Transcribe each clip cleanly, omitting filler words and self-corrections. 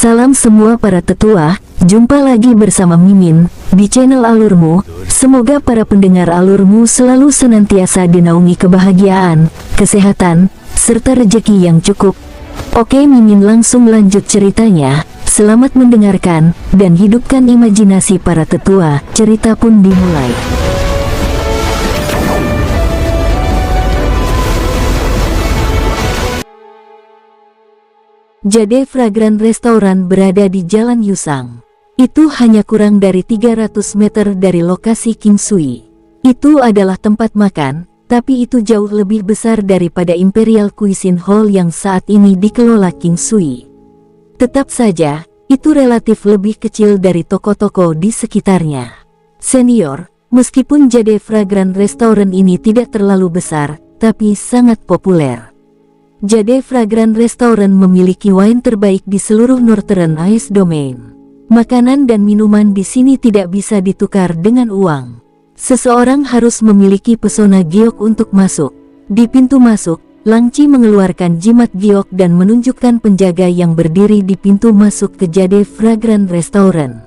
Salam semua para tetua, jumpa lagi bersama Mimin di channel Alurmu. Semoga para pendengar Alurmu selalu senantiasa dinaungi kebahagiaan, kesehatan, serta rezeki yang cukup. Oke, Mimin langsung lanjut ceritanya. Selamat mendengarkan dan hidupkan imajinasi para tetua. Cerita pun dimulai. Jade Fragrant Restaurant berada di Jalan Yusang. Itu hanya kurang dari 300 meter dari lokasi King Sui. Itu adalah tempat makan, tapi itu jauh lebih besar daripada Imperial Cuisine Hall yang saat ini dikelola King Sui. Tetap saja, itu relatif lebih kecil dari toko-toko di sekitarnya. Senior, meskipun Jade Fragrant Restaurant ini tidak terlalu besar, tapi sangat populer. Jade Fragrant Restaurant memiliki wine terbaik di seluruh Northern Ice Domain. Makanan dan minuman di sini tidak bisa ditukar dengan uang. Seseorang harus memiliki pesona giok untuk masuk. Di pintu masuk, Langci mengeluarkan jimat giok dan menunjukkan penjaga yang berdiri di pintu masuk ke Jade Fragrant Restaurant.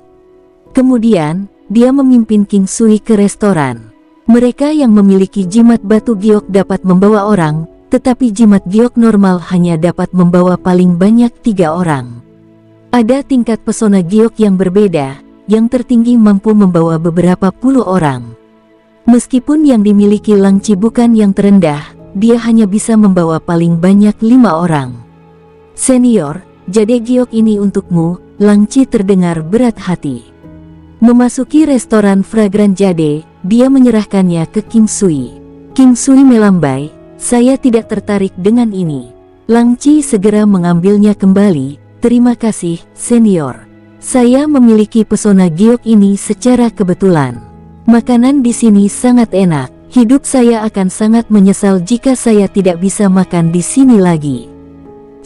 Kemudian, dia memimpin King Sui ke restoran. Mereka yang memiliki jimat batu giok dapat membawa orang, tetapi jimat giok normal hanya dapat membawa paling banyak 3 orang. Ada tingkat pesona giok yang berbeda, yang tertinggi mampu membawa beberapa puluh orang. Meskipun yang dimiliki Langci bukan yang terendah, dia hanya bisa membawa paling banyak 5 orang. Senior, Jade giok ini untukmu, Langci terdengar berat hati. Memasuki restoran Fragrant Jade, dia menyerahkannya ke King Sui. King Sui melambai, "Saya tidak tertarik dengan ini." Langci segera mengambilnya kembali. "Terima kasih, senior. Saya memiliki pesona giok ini secara kebetulan. Makanan di sini sangat enak. Hidup saya akan sangat menyesal jika saya tidak bisa makan di sini lagi."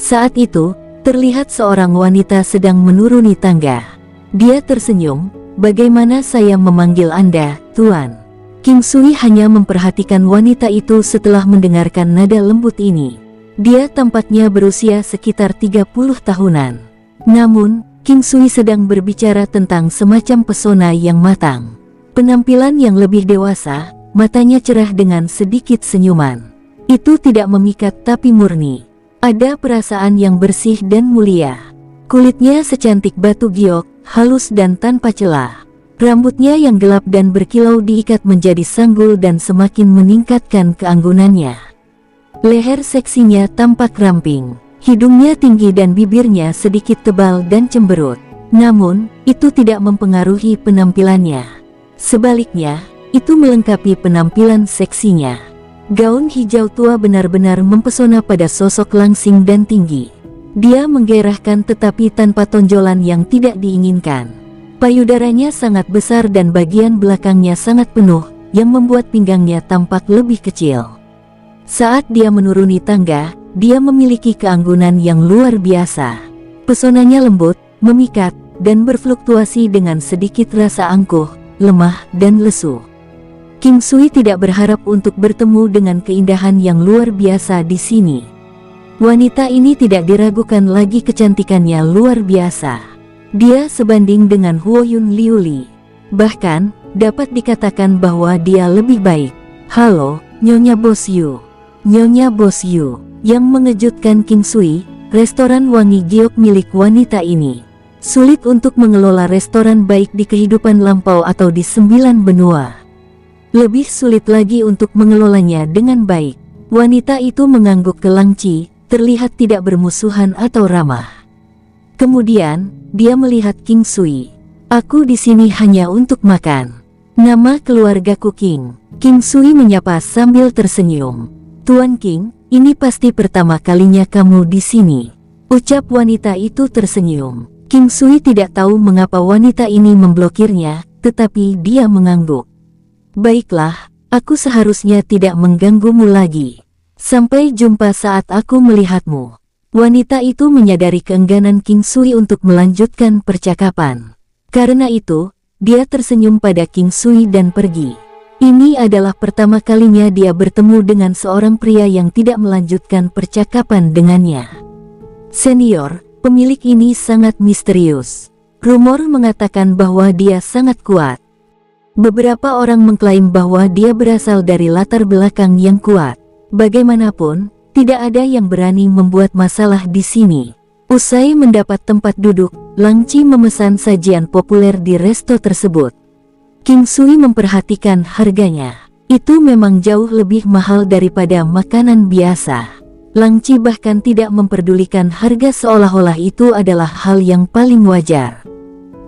Saat itu, terlihat seorang wanita sedang menuruni tangga. Dia tersenyum, "Bagaimana saya memanggil Anda, Tuan?" King Sui hanya memperhatikan wanita itu setelah mendengarkan nada lembut ini. Dia tampaknya berusia sekitar 30 tahunan. Namun, King Sui sedang berbicara tentang semacam pesona yang matang. Penampilan yang lebih dewasa, matanya cerah dengan sedikit senyuman. Itu tidak memikat tapi murni. Ada perasaan yang bersih dan mulia. Kulitnya secantik batu giok, halus dan tanpa celah. Rambutnya yang gelap dan berkilau diikat menjadi sanggul dan semakin meningkatkan keanggunannya. Leher seksinya tampak ramping, hidungnya tinggi dan bibirnya sedikit tebal dan cemberut. Namun, itu tidak mempengaruhi penampilannya. Sebaliknya, itu melengkapi penampilan seksinya. Gaun hijau tua benar-benar mempesona pada sosok langsing dan tinggi. Dia menggairahkan tetapi tanpa tonjolan yang tidak diinginkan. Payudaranya sangat besar dan bagian belakangnya sangat penuh, yang membuat pinggangnya tampak lebih kecil. Saat dia menuruni tangga, dia memiliki keanggunan yang luar biasa. Pesonanya lembut, memikat, dan berfluktuasi dengan sedikit rasa angkuh, lemah, dan lesu. King Sui tidak berharap untuk bertemu dengan keindahan yang luar biasa di sini. Wanita ini tidak diragukan lagi, kecantikannya luar biasa. Dia sebanding dengan Huoyun Liuli. Bahkan, dapat dikatakan bahwa dia lebih baik. "Halo, Nyonya Bos Yu." Nyonya Bos Yu, yang mengejutkan King Sui, restoran wangi giok milik wanita ini. Sulit untuk mengelola restoran baik di kehidupan lampau atau di 9 benua. Lebih sulit lagi untuk mengelolanya dengan baik. Wanita itu mengangguk ke Langci, terlihat tidak bermusuhan atau ramah. Kemudian, dia melihat King Sui. "Aku di sini hanya untuk makan. Nama keluargaku King." King Sui menyapa sambil tersenyum. "Tuan King, ini pasti pertama kalinya kamu di sini." Ucap wanita itu tersenyum. King Sui tidak tahu mengapa wanita ini memblokirnya, tetapi dia mengangguk. "Baiklah, aku seharusnya tidak mengganggumu lagi. Sampai jumpa saat aku melihatmu." Wanita itu menyadari keengganan King Sui untuk melanjutkan percakapan. Karena itu, dia tersenyum pada King Sui dan pergi. Ini adalah pertama kalinya dia bertemu dengan seorang pria yang tidak melanjutkan percakapan dengannya. "Senior, Pemilik ini sangat misterius. Rumor mengatakan bahwa dia sangat kuat. Beberapa orang mengklaim bahwa dia berasal dari latar belakang yang kuat. Bagaimanapun, tidak ada yang berani membuat masalah di sini. Usai mendapat tempat duduk, Lang Chi memesan sajian populer di resto tersebut. King Sui memperhatikan harganya. Itu memang jauh lebih mahal daripada makanan biasa. Lang Chi bahkan tidak memperdulikan harga seolah-olah itu adalah hal yang paling wajar.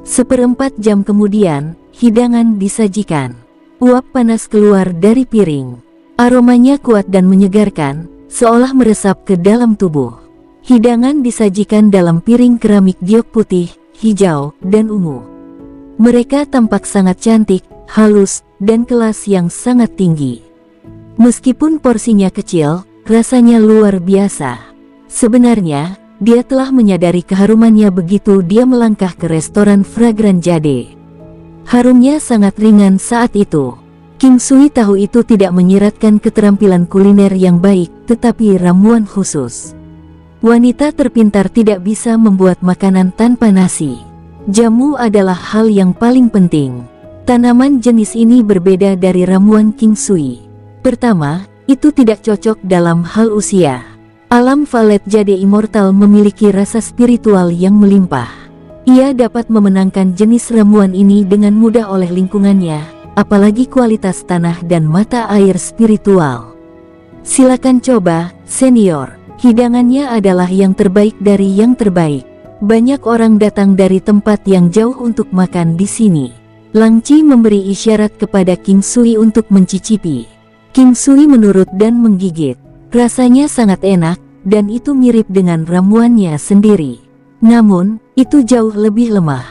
Seperempat jam kemudian, hidangan disajikan. Uap panas keluar dari piring. Aromanya kuat dan menyegarkan, seolah meresap ke dalam tubuh. Hidangan disajikan dalam piring keramik giok putih, hijau, dan ungu. Mereka tampak sangat cantik, halus, dan kelas yang sangat tinggi. Meskipun porsinya kecil, rasanya luar biasa. Sebenarnya, dia telah menyadari keharumannya begitu dia melangkah ke restoran Fragrant Jade. Harumnya sangat ringan saat itu. King Sui tahu itu tidak menyiratkan keterampilan kuliner yang baik, tetapi ramuan khusus. Wanita terpintar tidak bisa membuat makanan tanpa nasi. Jamu adalah hal yang paling penting. Tanaman jenis ini berbeda dari ramuan King Sui. Pertama, itu tidak cocok dalam hal usia. Alam Valet Jade Immortal memiliki rasa spiritual yang melimpah. Ia dapat memenangkan jenis ramuan ini dengan mudah oleh lingkungannya, apalagi kualitas tanah dan mata air spiritual. Silakan coba, senior. Hidangannya adalah yang terbaik dari yang terbaik. Banyak orang datang dari tempat yang jauh untuk makan di sini. Lang Chi memberi isyarat kepada King Sui untuk mencicipi. King Sui menurut dan menggigit. Rasanya sangat enak, dan itu mirip dengan ramuannya sendiri. Namun, itu jauh lebih lemah.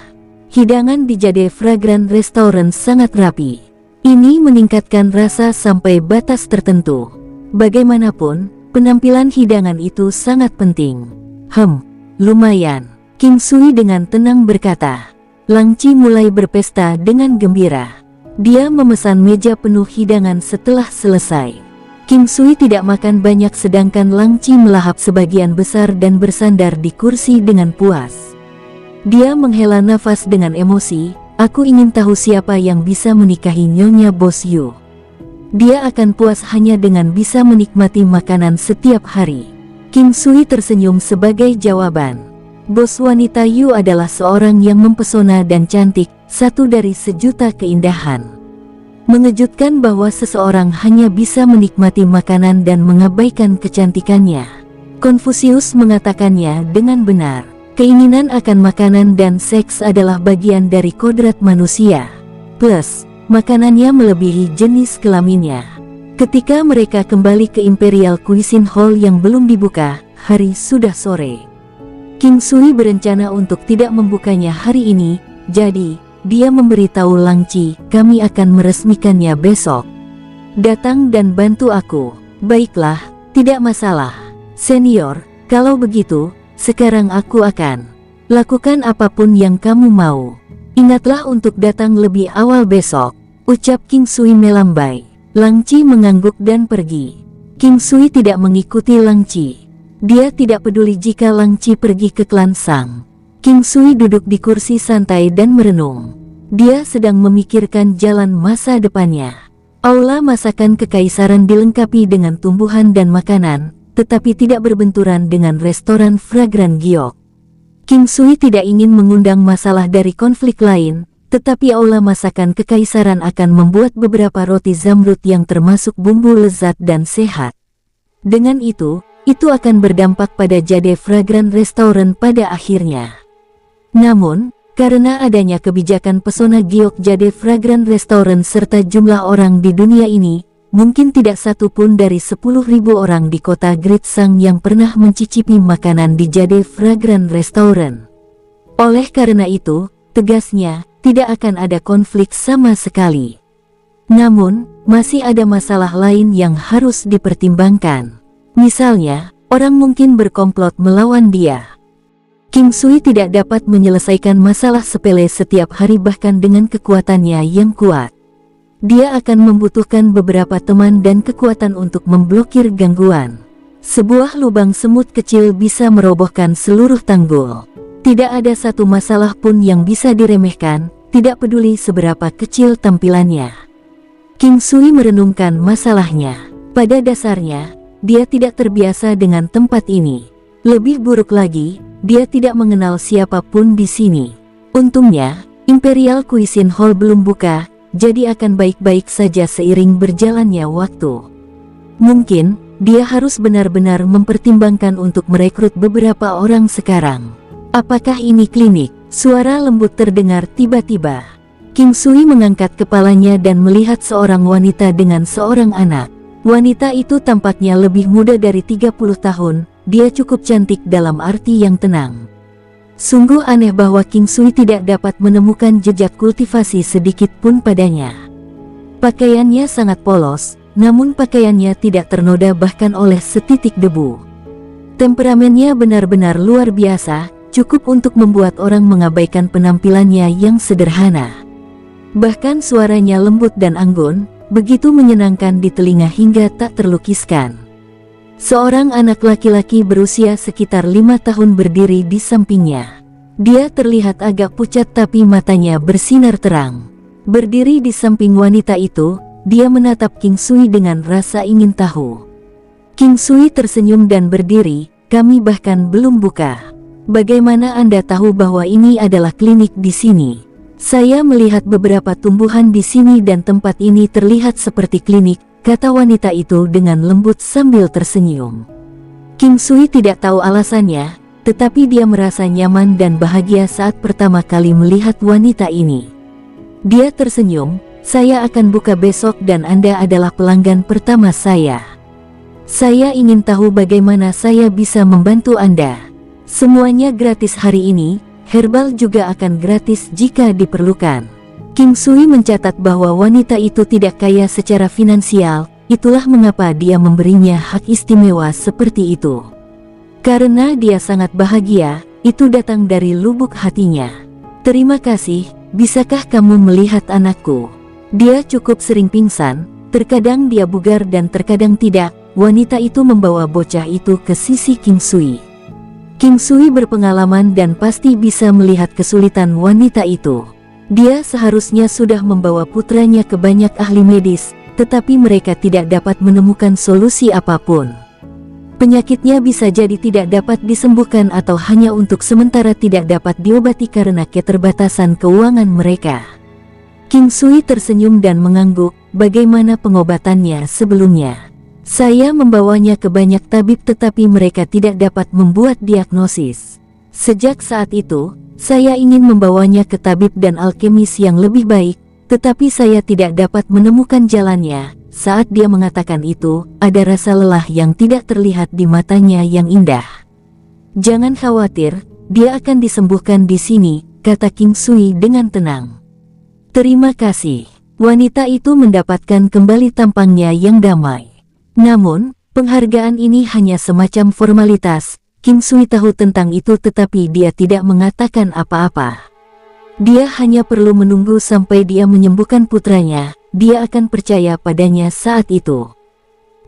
Hidangan di Jade Fragrant Restaurant sangat rapi. Ini meningkatkan rasa sampai batas tertentu. Bagaimanapun, penampilan hidangan itu sangat penting. Lumayan. King Sui dengan tenang berkata. Lang Chi mulai berpesta dengan gembira. Dia memesan meja penuh hidangan setelah selesai. King Sui tidak makan banyak sedangkan Lang Chi melahap sebagian besar dan bersandar di kursi dengan puas. Dia menghela nafas dengan emosi, aku ingin tahu siapa yang bisa menikahi Nyonya Bos Yu. Dia akan puas hanya dengan bisa menikmati makanan setiap hari. King Sui tersenyum sebagai jawaban. Bos wanita Yu adalah seorang yang mempesona dan cantik, satu dari sejuta keindahan. Mengejutkan bahwa seseorang hanya bisa menikmati makanan dan mengabaikan kecantikannya. Konfusius mengatakannya dengan benar. Keinginan akan makanan dan seks adalah bagian dari kodrat manusia. Plus, makanannya melebihi jenis kelaminnya. Ketika mereka kembali ke Imperial Cuisine Hall yang belum dibuka, hari sudah sore. King Sui berencana untuk tidak membukanya hari ini, jadi dia memberitahu Lang Chi, kami akan meresmikannya besok. Datang dan bantu aku. Baiklah, tidak masalah. Senior, kalau begitu, sekarang aku akan lakukan apapun yang kamu mau. Ingatlah untuk datang lebih awal besok, ucap King Sui melambai. Lang Chi mengangguk dan pergi. King Sui tidak mengikuti Lang Chi. Dia tidak peduli jika Lang Chi pergi ke klan Sang. King Sui duduk di kursi santai dan merenung. Dia sedang memikirkan jalan masa depannya. Aula masakan kekaisaran dilengkapi dengan tumbuhan dan makanan, tetapi tidak berbenturan dengan restoran Fragrant Giok. King Sui tidak ingin mengundang masalah dari konflik lain, tetapi aula masakan kekaisaran akan membuat beberapa roti zamrud yang termasuk bumbu lezat dan sehat. Dengan itu akan berdampak pada Jade Fragrant Restaurant pada akhirnya. Namun, karena adanya kebijakan pesona giok Jade Fragrant Restaurant serta jumlah orang di dunia ini, mungkin tidak satu pun dari 10.000 orang di kota Great Sang yang pernah mencicipi makanan di Jade Fragrant Restaurant. Oleh karena itu, tegasnya, tidak akan ada konflik sama sekali. Namun, masih ada masalah lain yang harus dipertimbangkan. Misalnya, orang mungkin berkomplot melawan dia. King Sui tidak dapat menyelesaikan masalah sepele setiap hari bahkan dengan kekuatannya yang kuat. Dia akan membutuhkan beberapa teman dan kekuatan untuk memblokir gangguan. Sebuah lubang semut kecil bisa merobohkan seluruh tanggul. Tidak ada satu masalah pun yang bisa diremehkan, tidak peduli seberapa kecil tampilannya. King Sui merenungkan masalahnya. Pada dasarnya, dia tidak terbiasa dengan tempat ini. Lebih buruk lagi, dia tidak mengenal siapapun di sini. Untungnya, Imperial Cuisine Hall belum buka, jadi akan baik-baik saja seiring berjalannya waktu. Mungkin, dia harus benar-benar mempertimbangkan untuk merekrut beberapa orang sekarang. Apakah ini klinik? Suara lembut terdengar tiba-tiba. King Sui mengangkat kepalanya dan melihat seorang wanita dengan seorang anak. Wanita itu tampaknya lebih muda dari 30 tahun, dia cukup cantik dalam arti yang tenang. Sungguh aneh bahwa King Sui tidak dapat menemukan jejak kultivasi sedikit pun padanya. Pakaiannya sangat polos, namun pakaiannya tidak ternoda bahkan oleh setitik debu. Temperamennya benar-benar luar biasa, cukup untuk membuat orang mengabaikan penampilannya yang sederhana. Bahkan suaranya lembut dan anggun, begitu menyenangkan di telinga hingga tak terlukiskan. Seorang anak laki-laki berusia sekitar 5 tahun berdiri di sampingnya. Dia terlihat agak pucat tapi matanya bersinar terang. Berdiri di samping wanita itu, dia menatap King Sui dengan rasa ingin tahu. King Sui tersenyum dan berdiri, "Kami bahkan belum buka. Bagaimana Anda tahu bahwa ini adalah klinik di sini?" "Saya melihat beberapa tumbuhan di sini dan tempat ini terlihat seperti klinik," kata wanita itu dengan lembut sambil tersenyum. King Sui tidak tahu alasannya, tetapi dia merasa nyaman dan bahagia saat pertama kali melihat wanita ini. Dia tersenyum, "Saya akan buka besok dan Anda adalah pelanggan pertama saya. Saya ingin tahu bagaimana saya bisa membantu Anda. Semuanya gratis hari ini, herbal juga akan gratis jika diperlukan." King Sui mencatat bahwa wanita itu tidak kaya secara finansial, itulah mengapa dia memberinya hak istimewa seperti itu. Karena dia sangat bahagia, itu datang dari lubuk hatinya. "Terima kasih, bisakah kamu melihat anakku? Dia cukup sering pingsan, terkadang dia bugar dan terkadang tidak." Wanita itu membawa bocah itu ke sisi King Sui. King Sui berpengalaman dan pasti bisa melihat kesulitan wanita itu. Dia seharusnya sudah membawa putranya ke banyak ahli medis, tetapi mereka tidak dapat menemukan solusi apapun. Penyakitnya bisa jadi tidak dapat disembuhkan atau hanya untuk sementara tidak dapat diobati karena keterbatasan keuangan mereka. King Sui tersenyum dan mengangguk, "Bagaimana pengobatannya sebelumnya?" "Saya membawanya ke banyak tabib tetapi mereka tidak dapat membuat diagnosis. Sejak saat itu, saya ingin membawanya ke tabib dan alkemis yang lebih baik, tetapi saya tidak dapat menemukan jalannya." Saat dia mengatakan itu, ada rasa lelah yang tidak terlihat di matanya yang indah. "Jangan khawatir, dia akan disembuhkan di sini," kata King Sui dengan tenang. "Terima kasih." Wanita itu mendapatkan kembali tampangnya yang damai. Namun, penghargaan ini hanya semacam formalitas. King Sui tahu tentang itu tetapi dia tidak mengatakan apa-apa. Dia hanya perlu menunggu sampai dia menyembuhkan putranya, dia akan percaya padanya saat itu.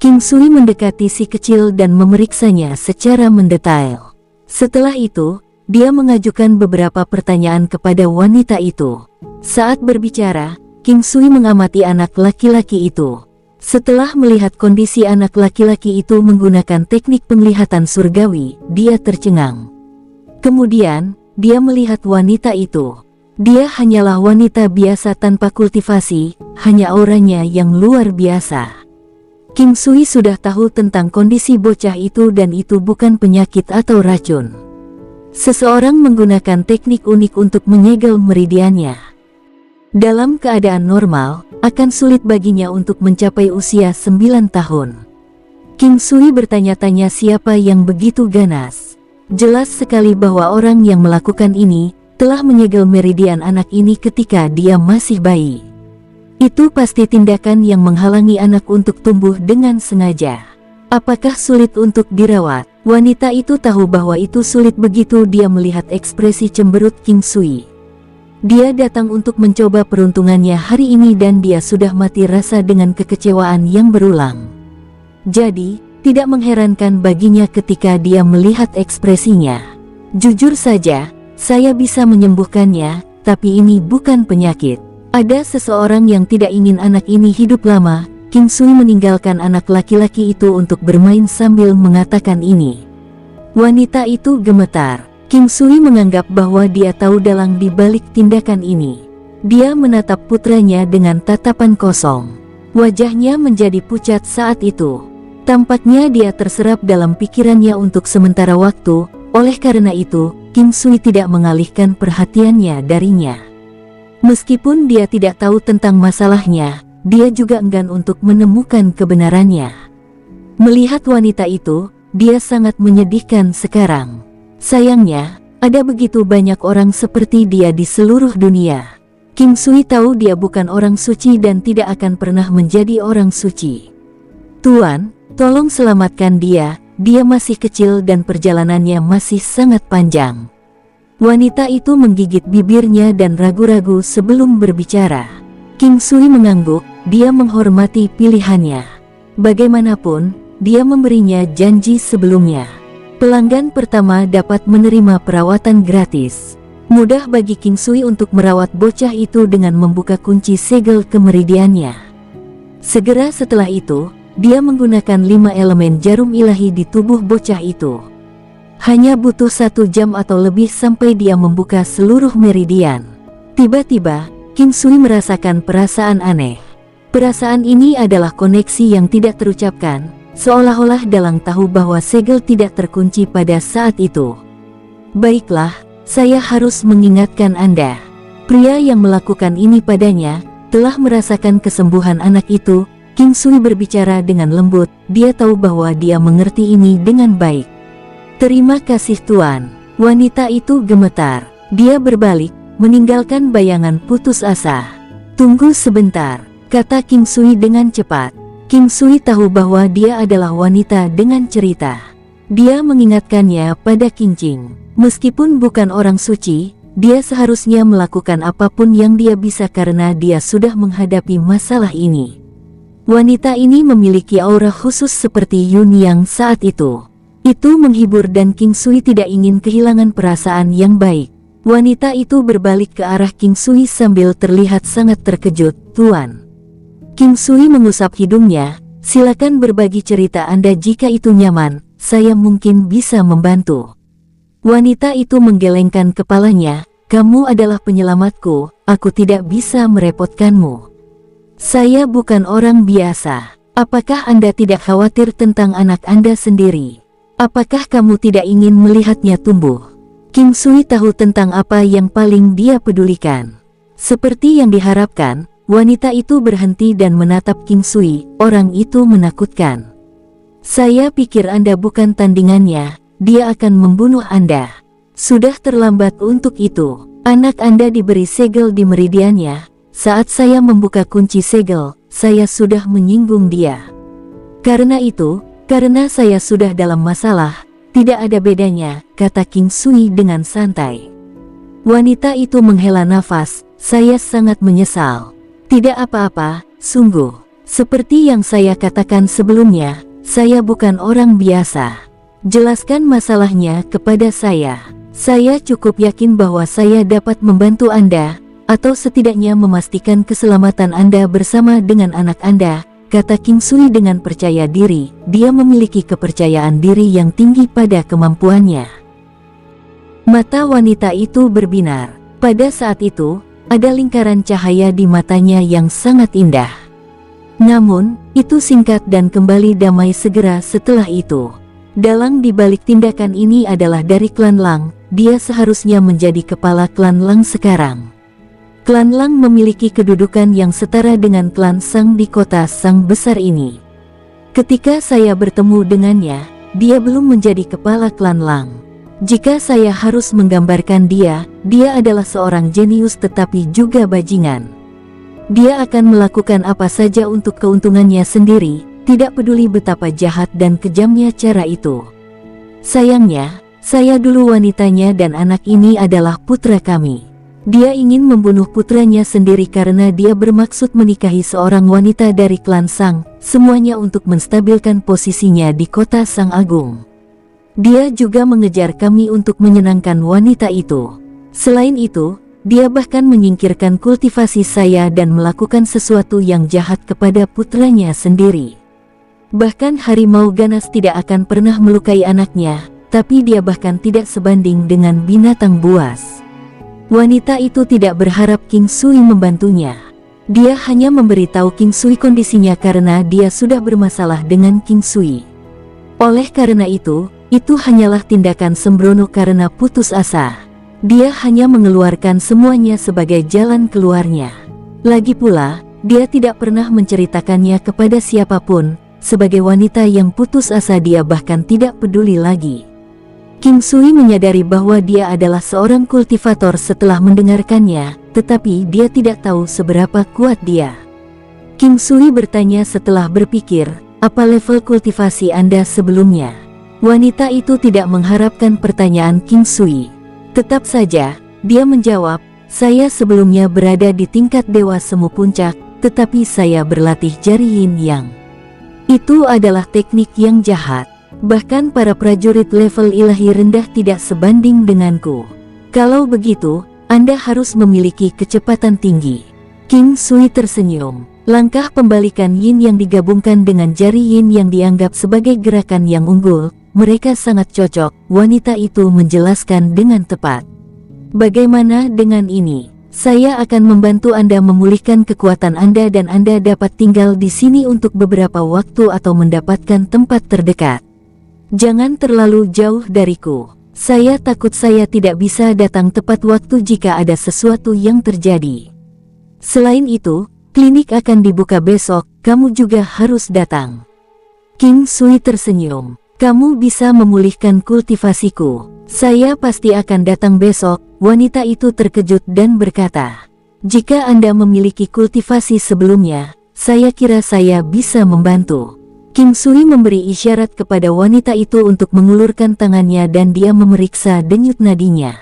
King Sui mendekati si kecil dan memeriksanya secara mendetail. Setelah itu, dia mengajukan beberapa pertanyaan kepada wanita itu. Saat berbicara, King Sui mengamati anak laki-laki itu. Setelah melihat kondisi anak laki-laki itu menggunakan teknik penglihatan surgawi, dia tercengang. Kemudian, dia melihat wanita itu. Dia hanyalah wanita biasa tanpa kultivasi, hanya auranya yang luar biasa. King Sui sudah tahu tentang kondisi bocah itu dan itu bukan penyakit atau racun. Seseorang menggunakan teknik unik untuk menyegel meridiannya. Dalam keadaan normal, akan sulit baginya untuk mencapai usia 9 tahun. King Sui bertanya-tanya siapa yang begitu ganas. Jelas sekali bahwa orang yang melakukan ini telah menyegel meridian anak ini ketika dia masih bayi. Itu pasti tindakan yang menghalangi anak untuk tumbuh dengan sengaja. Apakah sulit untuk dirawat? Wanita itu tahu bahwa itu sulit begitu dia melihat ekspresi cemberut King Sui. Dia datang untuk mencoba peruntungannya hari ini dan dia sudah mati rasa dengan kekecewaan yang berulang. Jadi, Tidak mengherankan baginya ketika dia melihat ekspresinya. Jujur saja, saya bisa menyembuhkannya, tapi ini bukan penyakit. Ada seseorang yang tidak ingin anak ini hidup lama. King Sui meninggalkan anak laki-laki itu untuk bermain sambil mengatakan ini. Wanita itu gemetar. King Sui menganggap bahwa dia tahu dalang di balik tindakan ini. Dia menatap putranya dengan tatapan kosong. Wajahnya menjadi pucat saat itu. Tampaknya dia terserap dalam pikirannya untuk sementara waktu, oleh karena itu, King Sui tidak mengalihkan perhatiannya darinya. Meskipun dia tidak tahu tentang masalahnya, dia juga enggan untuk menemukan kebenarannya. Melihat wanita itu, dia sangat menyedihkan sekarang. Sayangnya, ada begitu banyak orang seperti dia di seluruh dunia. King Sui tahu dia bukan orang suci dan tidak akan pernah menjadi orang suci. Tuan, tolong selamatkan dia masih kecil dan perjalanannya masih sangat panjang. Wanita itu menggigit bibirnya dan ragu-ragu sebelum berbicara. King Sui mengangguk, dia menghormati pilihannya. Bagaimanapun, dia memberinya janji sebelumnya. Pelanggan pertama dapat menerima perawatan gratis. Mudah bagi King Sui untuk merawat bocah itu dengan membuka kunci segel kemeridiannya. Segera setelah itu, dia menggunakan 5 elemen jarum ilahi di tubuh bocah itu. Hanya butuh 1 jam atau lebih sampai dia membuka seluruh meridian. Tiba-tiba, King Sui merasakan perasaan aneh. Perasaan ini adalah koneksi yang tidak terucapkan, seolah-olah dalang tahu bahwa segel tidak terkunci pada saat itu. Baiklah, saya harus mengingatkan Anda. Pria yang melakukan ini padanya, telah merasakan kesembuhan anak itu. King Sui berbicara dengan lembut, dia tahu bahwa dia mengerti ini dengan baik. Terima kasih Tuan. Wanita itu gemetar. Dia berbalik, meninggalkan bayangan putus asa. Tunggu sebentar, kata King Sui dengan cepat. King Sui tahu bahwa dia adalah wanita dengan cerita. Dia mengingatkannya pada King Ching. Meskipun bukan orang suci, dia seharusnya melakukan apapun yang dia bisa karena dia sudah menghadapi masalah ini. Wanita ini memiliki aura khusus seperti Yun Yang saat itu. Itu menghibur dan King Sui tidak ingin kehilangan perasaan yang baik. Wanita itu berbalik ke arah King Sui sambil terlihat sangat terkejut. Tuan. King Sui mengusap hidungnya. Silakan berbagi cerita Anda jika itu nyaman, saya mungkin bisa membantu. Wanita itu menggelengkan kepalanya. Kamu adalah penyelamatku, aku tidak bisa merepotkanmu. Saya bukan orang biasa. Apakah Anda tidak khawatir tentang anak Anda sendiri? Apakah kamu tidak ingin melihatnya tumbuh? King Sui tahu tentang apa yang paling dia pedulikan. Seperti yang diharapkan, wanita itu berhenti dan menatap King Sui. Orang itu menakutkan. Saya pikir Anda bukan tandingannya, dia akan membunuh Anda. Sudah terlambat untuk itu. Anak Anda diberi segel di meridiannya. Saat saya membuka kunci segel, saya sudah menyinggung dia. Karena itu, karena saya sudah dalam masalah, tidak ada bedanya, kata King Sui dengan santai. Wanita itu menghela nafas, saya sangat menyesal. Tidak apa-apa, sungguh. Seperti yang saya katakan sebelumnya, saya bukan orang biasa. Jelaskan masalahnya kepada saya. Saya cukup yakin bahwa saya dapat membantu Anda, atau setidaknya memastikan keselamatan Anda bersama dengan anak Anda, kata King Sui dengan percaya diri. Dia memiliki kepercayaan diri yang tinggi pada kemampuannya. Mata wanita itu berbinar. Pada saat itu, ada lingkaran cahaya di matanya yang sangat indah. Namun, itu singkat dan kembali damai segera setelah itu. Dalang di balik tindakan ini adalah dari klan Lang. Dia seharusnya menjadi kepala klan Lang sekarang. Klan Lang memiliki kedudukan yang setara dengan klan Sang di kota Sang besar ini. Ketika saya bertemu dengannya, dia belum menjadi kepala klan Lang. Jika saya harus menggambarkan dia adalah seorang jenius tetapi juga bajingan. Dia akan melakukan apa saja untuk keuntungannya sendiri, tidak peduli betapa jahat dan kejamnya cara itu. Sayangnya, saya dulu wanitanya dan anak ini adalah putra kami. Dia ingin membunuh putranya sendiri karena dia bermaksud menikahi seorang wanita dari klan Sang, semuanya untuk menstabilkan posisinya di kota Sang Agung. Dia juga mengejar kami untuk menyenangkan wanita itu. Selain itu, dia bahkan menyingkirkan kultivasi saya dan melakukan sesuatu yang jahat kepada putranya sendiri. Bahkan harimau ganas tidak akan pernah melukai anaknya, tapi dia bahkan tidak sebanding dengan binatang buas. Wanita itu tidak berharap King Sui membantunya. Dia hanya memberitahu King Sui kondisinya karena dia sudah bermasalah dengan King Sui. Oleh karena itu hanyalah tindakan sembrono karena putus asa. Dia hanya mengeluarkan semuanya sebagai jalan keluarnya. Lagi pula, dia tidak pernah menceritakannya kepada siapapun. Sebagai wanita yang putus asa, dia bahkan tidak peduli lagi. King Sui menyadari bahwa dia adalah seorang kultivator setelah mendengarkannya, tetapi dia tidak tahu seberapa kuat dia. King Sui bertanya setelah berpikir, "Apa level kultivasi Anda sebelumnya?" Wanita itu tidak mengharapkan pertanyaan King Sui. Tetap saja, dia menjawab, "Saya sebelumnya berada di tingkat Dewa Semu Puncak, tetapi saya berlatih jari Yin Yang. Itu adalah teknik yang jahat. Bahkan para prajurit level ilahi rendah tidak sebanding denganku. Kalau begitu, Anda harus memiliki kecepatan tinggi." King Sui tersenyum. Langkah pembalikan Yin yang digabungkan dengan jari Yin yang dianggap sebagai gerakan yang unggul, mereka sangat cocok, wanita itu menjelaskan dengan tepat. "Bagaimana dengan ini? Saya akan membantu Anda memulihkan kekuatan Anda dan Anda dapat tinggal di sini untuk beberapa waktu atau mendapatkan tempat terdekat. Jangan terlalu jauh dariku. Saya takut saya tidak bisa datang tepat waktu jika ada sesuatu yang terjadi. Selain itu, klinik akan dibuka besok, kamu juga harus datang." King Sui tersenyum. "Kamu bisa memulihkan kultivasiku. Saya pasti akan datang besok." Wanita itu terkejut dan berkata, "Jika Anda memiliki kultivasi sebelumnya, saya kira saya bisa membantu." King Sui memberi isyarat kepada wanita itu untuk mengulurkan tangannya dan dia memeriksa denyut nadinya.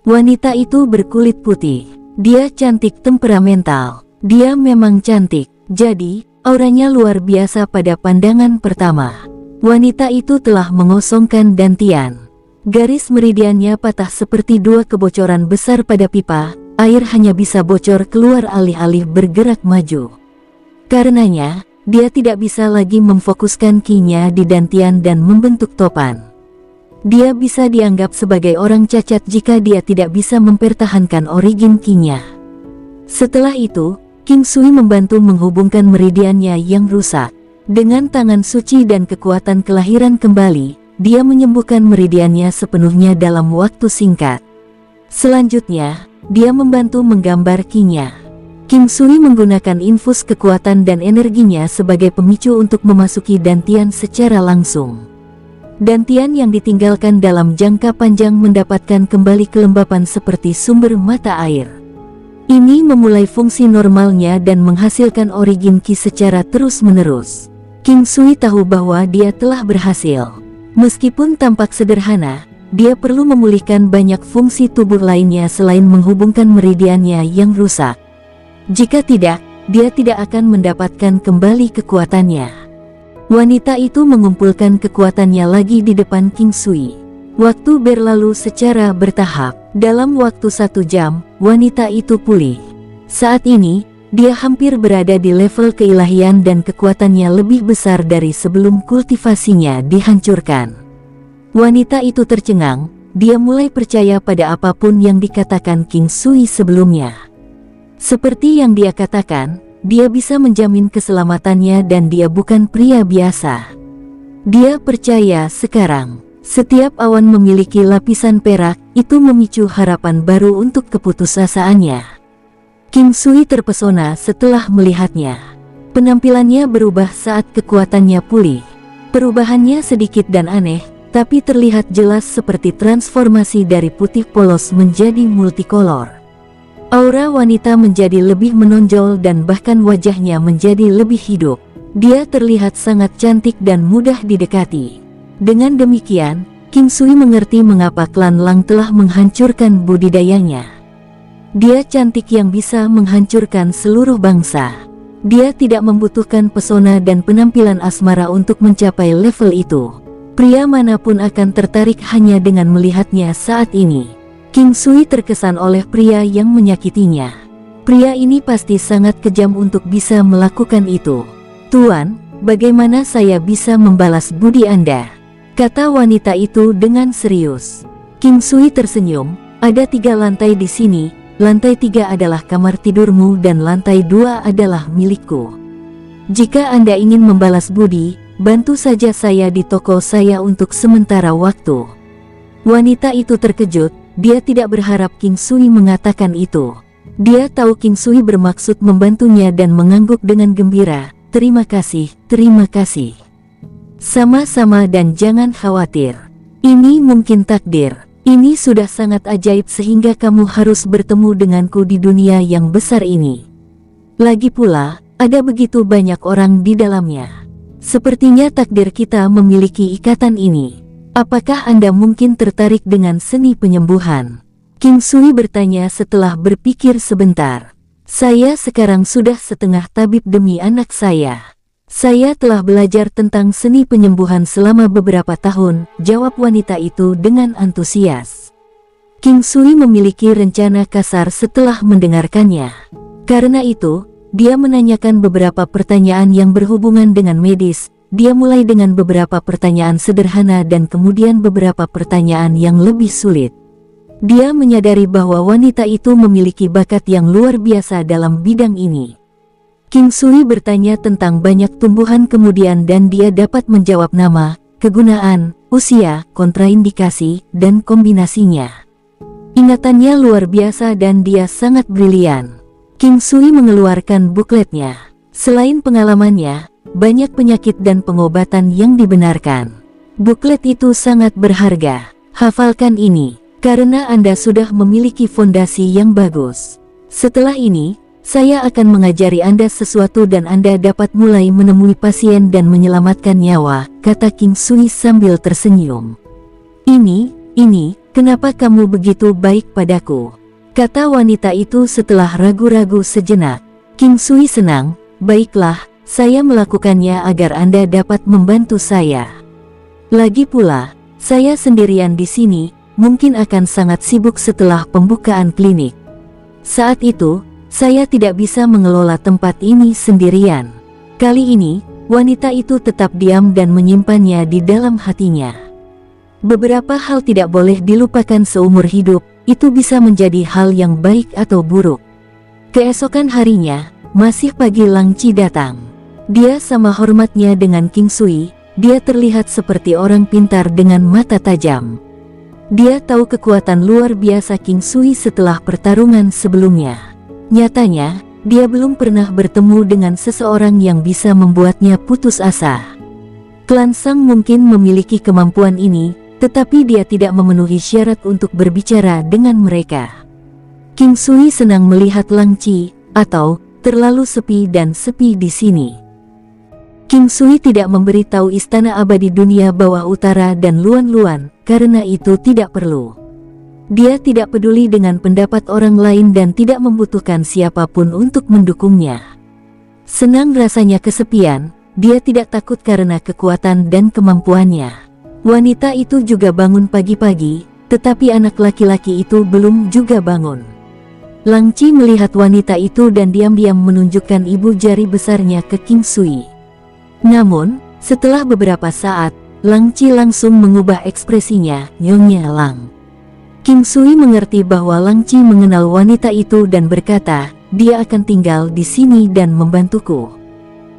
Wanita itu berkulit putih. Dia cantik temperamental. Dia memang cantik, jadi auranya luar biasa pada pandangan pertama. Wanita itu telah mengosongkan dantian. Garis meridiannya patah seperti dua kebocoran besar pada pipa, air hanya bisa bocor keluar alih-alih bergerak maju. Karenanya, dia tidak bisa lagi memfokuskan ki-nya di dantian dan membentuk topan. Dia bisa dianggap sebagai orang cacat jika dia tidak bisa mempertahankan origin ki-nya. Setelah itu, King Sui membantu menghubungkan meridiannya yang rusak. Dengan tangan suci dan kekuatan kelahiran kembali, dia menyembuhkan meridiannya sepenuhnya dalam waktu singkat. Selanjutnya, dia membantu menggambar ki-nya. King Sui menggunakan infus kekuatan dan energinya sebagai pemicu untuk memasuki dantian secara langsung. Dantian yang ditinggalkan dalam jangka panjang mendapatkan kembali kelembapan seperti sumber mata air. Ini memulai fungsi normalnya dan menghasilkan origin ki secara terus-menerus. King Sui tahu bahwa dia telah berhasil. Meskipun tampak sederhana, dia perlu memulihkan banyak fungsi tubuh lainnya selain menghubungkan meridiannya yang rusak. Jika tidak, dia tidak akan mendapatkan kembali kekuatannya. Wanita itu mengumpulkan kekuatannya lagi di depan King Sui. Waktu berlalu secara bertahap. Dalam waktu 1 jam, wanita itu pulih. Saat ini, dia hampir berada di level keilahian dan kekuatannya lebih besar dari sebelum kultivasinya dihancurkan. Wanita itu tercengang, dia mulai percaya pada apapun yang dikatakan King Sui sebelumnya. Seperti yang dia katakan, dia bisa menjamin keselamatannya dan dia bukan pria biasa. Dia percaya sekarang, setiap awan memiliki lapisan perak, itu memicu harapan baru untuk keputusasaannya. King Sui terpesona setelah melihatnya. Penampilannya berubah saat kekuatannya pulih. Perubahannya sedikit dan aneh, tapi terlihat jelas seperti transformasi dari putih polos menjadi multikolor. Aura wanita menjadi lebih menonjol dan bahkan wajahnya menjadi lebih hidup. Dia terlihat sangat cantik dan mudah didekati. Dengan demikian, King Sui mengerti mengapa klan Lang telah menghancurkan budidayanya. Dia cantik yang bisa menghancurkan seluruh bangsa. Dia tidak membutuhkan pesona dan penampilan asmara untuk mencapai level itu. Pria manapun akan tertarik hanya dengan melihatnya saat ini. King Sui terkesan oleh pria yang menyakitinya. Pria ini pasti sangat kejam untuk bisa melakukan itu. Tuan, bagaimana saya bisa membalas budi Anda? Kata wanita itu dengan serius. King Sui tersenyum, ada 3 lantai di sini. Lantai 3 adalah kamar tidurmu dan lantai 2 adalah milikku. Jika Anda ingin membalas budi, bantu saja saya di toko saya untuk sementara waktu. Wanita itu terkejut, dia tidak berharap King Sui mengatakan itu. Dia tahu King Sui bermaksud membantunya dan mengangguk dengan gembira. Terima kasih, terima kasih. Sama-sama dan jangan khawatir. Ini mungkin takdir. Ini sudah sangat ajaib sehingga kamu harus bertemu denganku di dunia yang besar ini. Lagi pula, ada begitu banyak orang di dalamnya. Sepertinya takdir kita memiliki ikatan ini. Apakah Anda mungkin tertarik dengan seni penyembuhan? King Sui bertanya setelah berpikir sebentar. Saya sekarang sudah setengah tabib demi anak saya. Saya telah belajar tentang seni penyembuhan selama beberapa tahun, jawab wanita itu dengan antusias. King Sui memiliki rencana kasar setelah mendengarkannya. Karena itu, dia menanyakan beberapa pertanyaan yang berhubungan dengan medis. Dia mulai dengan beberapa pertanyaan sederhana dan kemudian beberapa pertanyaan yang lebih sulit. Dia menyadari bahwa wanita itu memiliki bakat yang luar biasa dalam bidang ini. King Sui bertanya tentang banyak tumbuhan kemudian dan dia dapat menjawab nama, kegunaan, usia, kontraindikasi, dan kombinasinya. Ingatannya luar biasa dan dia sangat brilian. King Sui mengeluarkan bukletnya. Selain pengalamannya, banyak penyakit dan pengobatan yang dibenarkan. Buklet itu sangat berharga. Hafalkan ini, karena Anda sudah memiliki fondasi yang bagus. Setelah ini, saya akan mengajari Anda sesuatu dan Anda dapat mulai menemui pasien dan menyelamatkan nyawa, kata King Sui sambil tersenyum. Ini, kenapa kamu begitu baik padaku? Kata wanita itu setelah ragu-ragu sejenak. King Sui senang, baiklah, saya melakukannya agar Anda dapat membantu saya. Lagi pula, saya sendirian di sini, mungkin akan sangat sibuk setelah pembukaan klinik. Saat itu, saya tidak bisa mengelola tempat ini sendirian. Kali ini, wanita itu tetap diam dan menyimpannya di dalam hatinya. Beberapa hal tidak boleh dilupakan seumur hidup, itu bisa menjadi hal yang baik atau buruk. Keesokan harinya, masih pagi Lang Chi datang. Dia sama hormatnya dengan King Sui, dia terlihat seperti orang pintar dengan mata tajam. Dia tahu kekuatan luar biasa King Sui setelah pertarungan sebelumnya. Nyatanya, dia belum pernah bertemu dengan seseorang yang bisa membuatnya putus asa. Klan Sang mungkin memiliki kemampuan ini, tetapi dia tidak memenuhi syarat untuk berbicara dengan mereka. King Sui senang melihat Lang Chi, atau terlalu sepi dan sepi di sini. King Sui tidak memberitahu istana abadi dunia bawah utara dan Luan-Luan, karena itu tidak perlu. Dia tidak peduli dengan pendapat orang lain dan tidak membutuhkan siapapun untuk mendukungnya. Senang rasanya kesepian, dia tidak takut karena kekuatan dan kemampuannya. Wanita itu juga bangun pagi-pagi, tetapi anak laki-laki itu belum juga bangun. Lang Chi melihat wanita itu dan diam-diam menunjukkan ibu jari besarnya ke King Sui. Namun, setelah beberapa saat, Lang Chi langsung mengubah ekspresinya, Nyonya Lang. King Sui mengerti bahwa Lang Chi mengenal wanita itu dan berkata, dia akan tinggal di sini dan membantuku.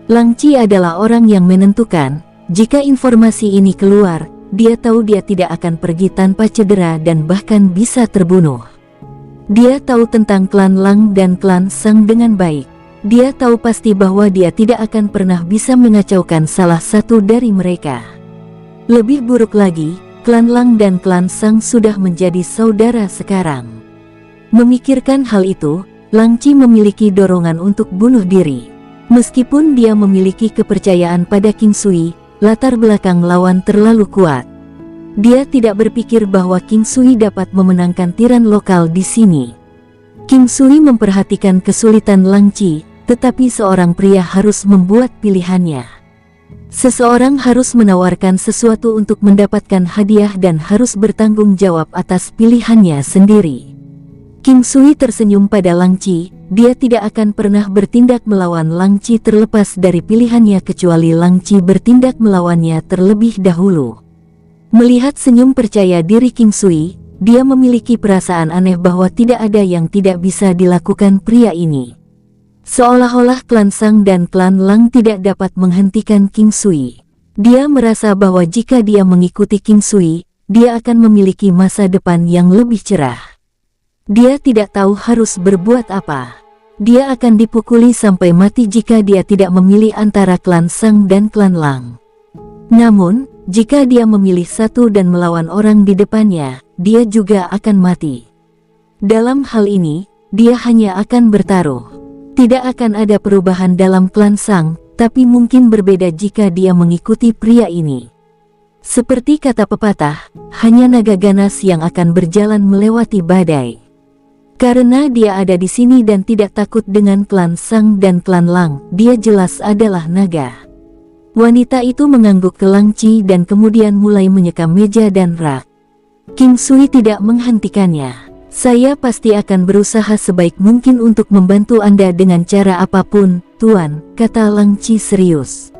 Lang Chi adalah orang yang menentukan, jika informasi ini keluar, dia tahu dia tidak akan pergi tanpa cedera dan bahkan bisa terbunuh. Dia tahu tentang klan Lang dan klan Sang dengan baik. Dia tahu pasti bahwa dia tidak akan pernah bisa mengacaukan salah satu dari mereka. Lebih buruk lagi, klan Lang dan klan Sang sudah menjadi saudara sekarang. Memikirkan hal itu, Lang Chi memiliki dorongan untuk bunuh diri. Meskipun dia memiliki kepercayaan pada King Sui, latar belakang lawan terlalu kuat. Dia tidak berpikir bahwa King Sui dapat memenangkan tiran lokal di sini. King Sui memperhatikan kesulitan Lang Qi, tetapi seorang pria harus membuat pilihannya. Seseorang harus menawarkan sesuatu untuk mendapatkan hadiah dan harus bertanggung jawab atas pilihannya sendiri. King Sui tersenyum pada Lang Qi, dia tidak akan pernah bertindak melawan Lang Qi terlepas dari pilihannya kecuali Lang Qi bertindak melawannya terlebih dahulu. Melihat senyum percaya diri King Sui, dia memiliki perasaan aneh bahwa tidak ada yang tidak bisa dilakukan pria ini. Seolah-olah klan Sang dan klan Lang tidak dapat menghentikan King Sui. Dia merasa bahwa jika dia mengikuti King Sui, dia akan memiliki masa depan yang lebih cerah. Dia tidak tahu harus berbuat apa. Dia akan dipukuli sampai mati jika dia tidak memilih antara klan Sang dan klan Lang. Namun, jika dia memilih satu dan melawan orang di depannya, dia juga akan mati. Dalam hal ini, dia hanya akan bertaruh. Tidak akan ada perubahan dalam klan Sang, tapi mungkin berbeda jika dia mengikuti pria ini. Seperti kata pepatah, hanya naga ganas yang akan berjalan melewati badai. Karena dia ada di sini dan tidak takut dengan klan Sang dan klan Lang, dia jelas adalah naga. Wanita itu mengangguk ke Lang Qi dan kemudian mulai menyekam meja dan rak. King Sui tidak menghentikannya. Saya pasti akan berusaha sebaik mungkin untuk membantu Anda dengan cara apapun, Tuan, kata Lang Qi serius.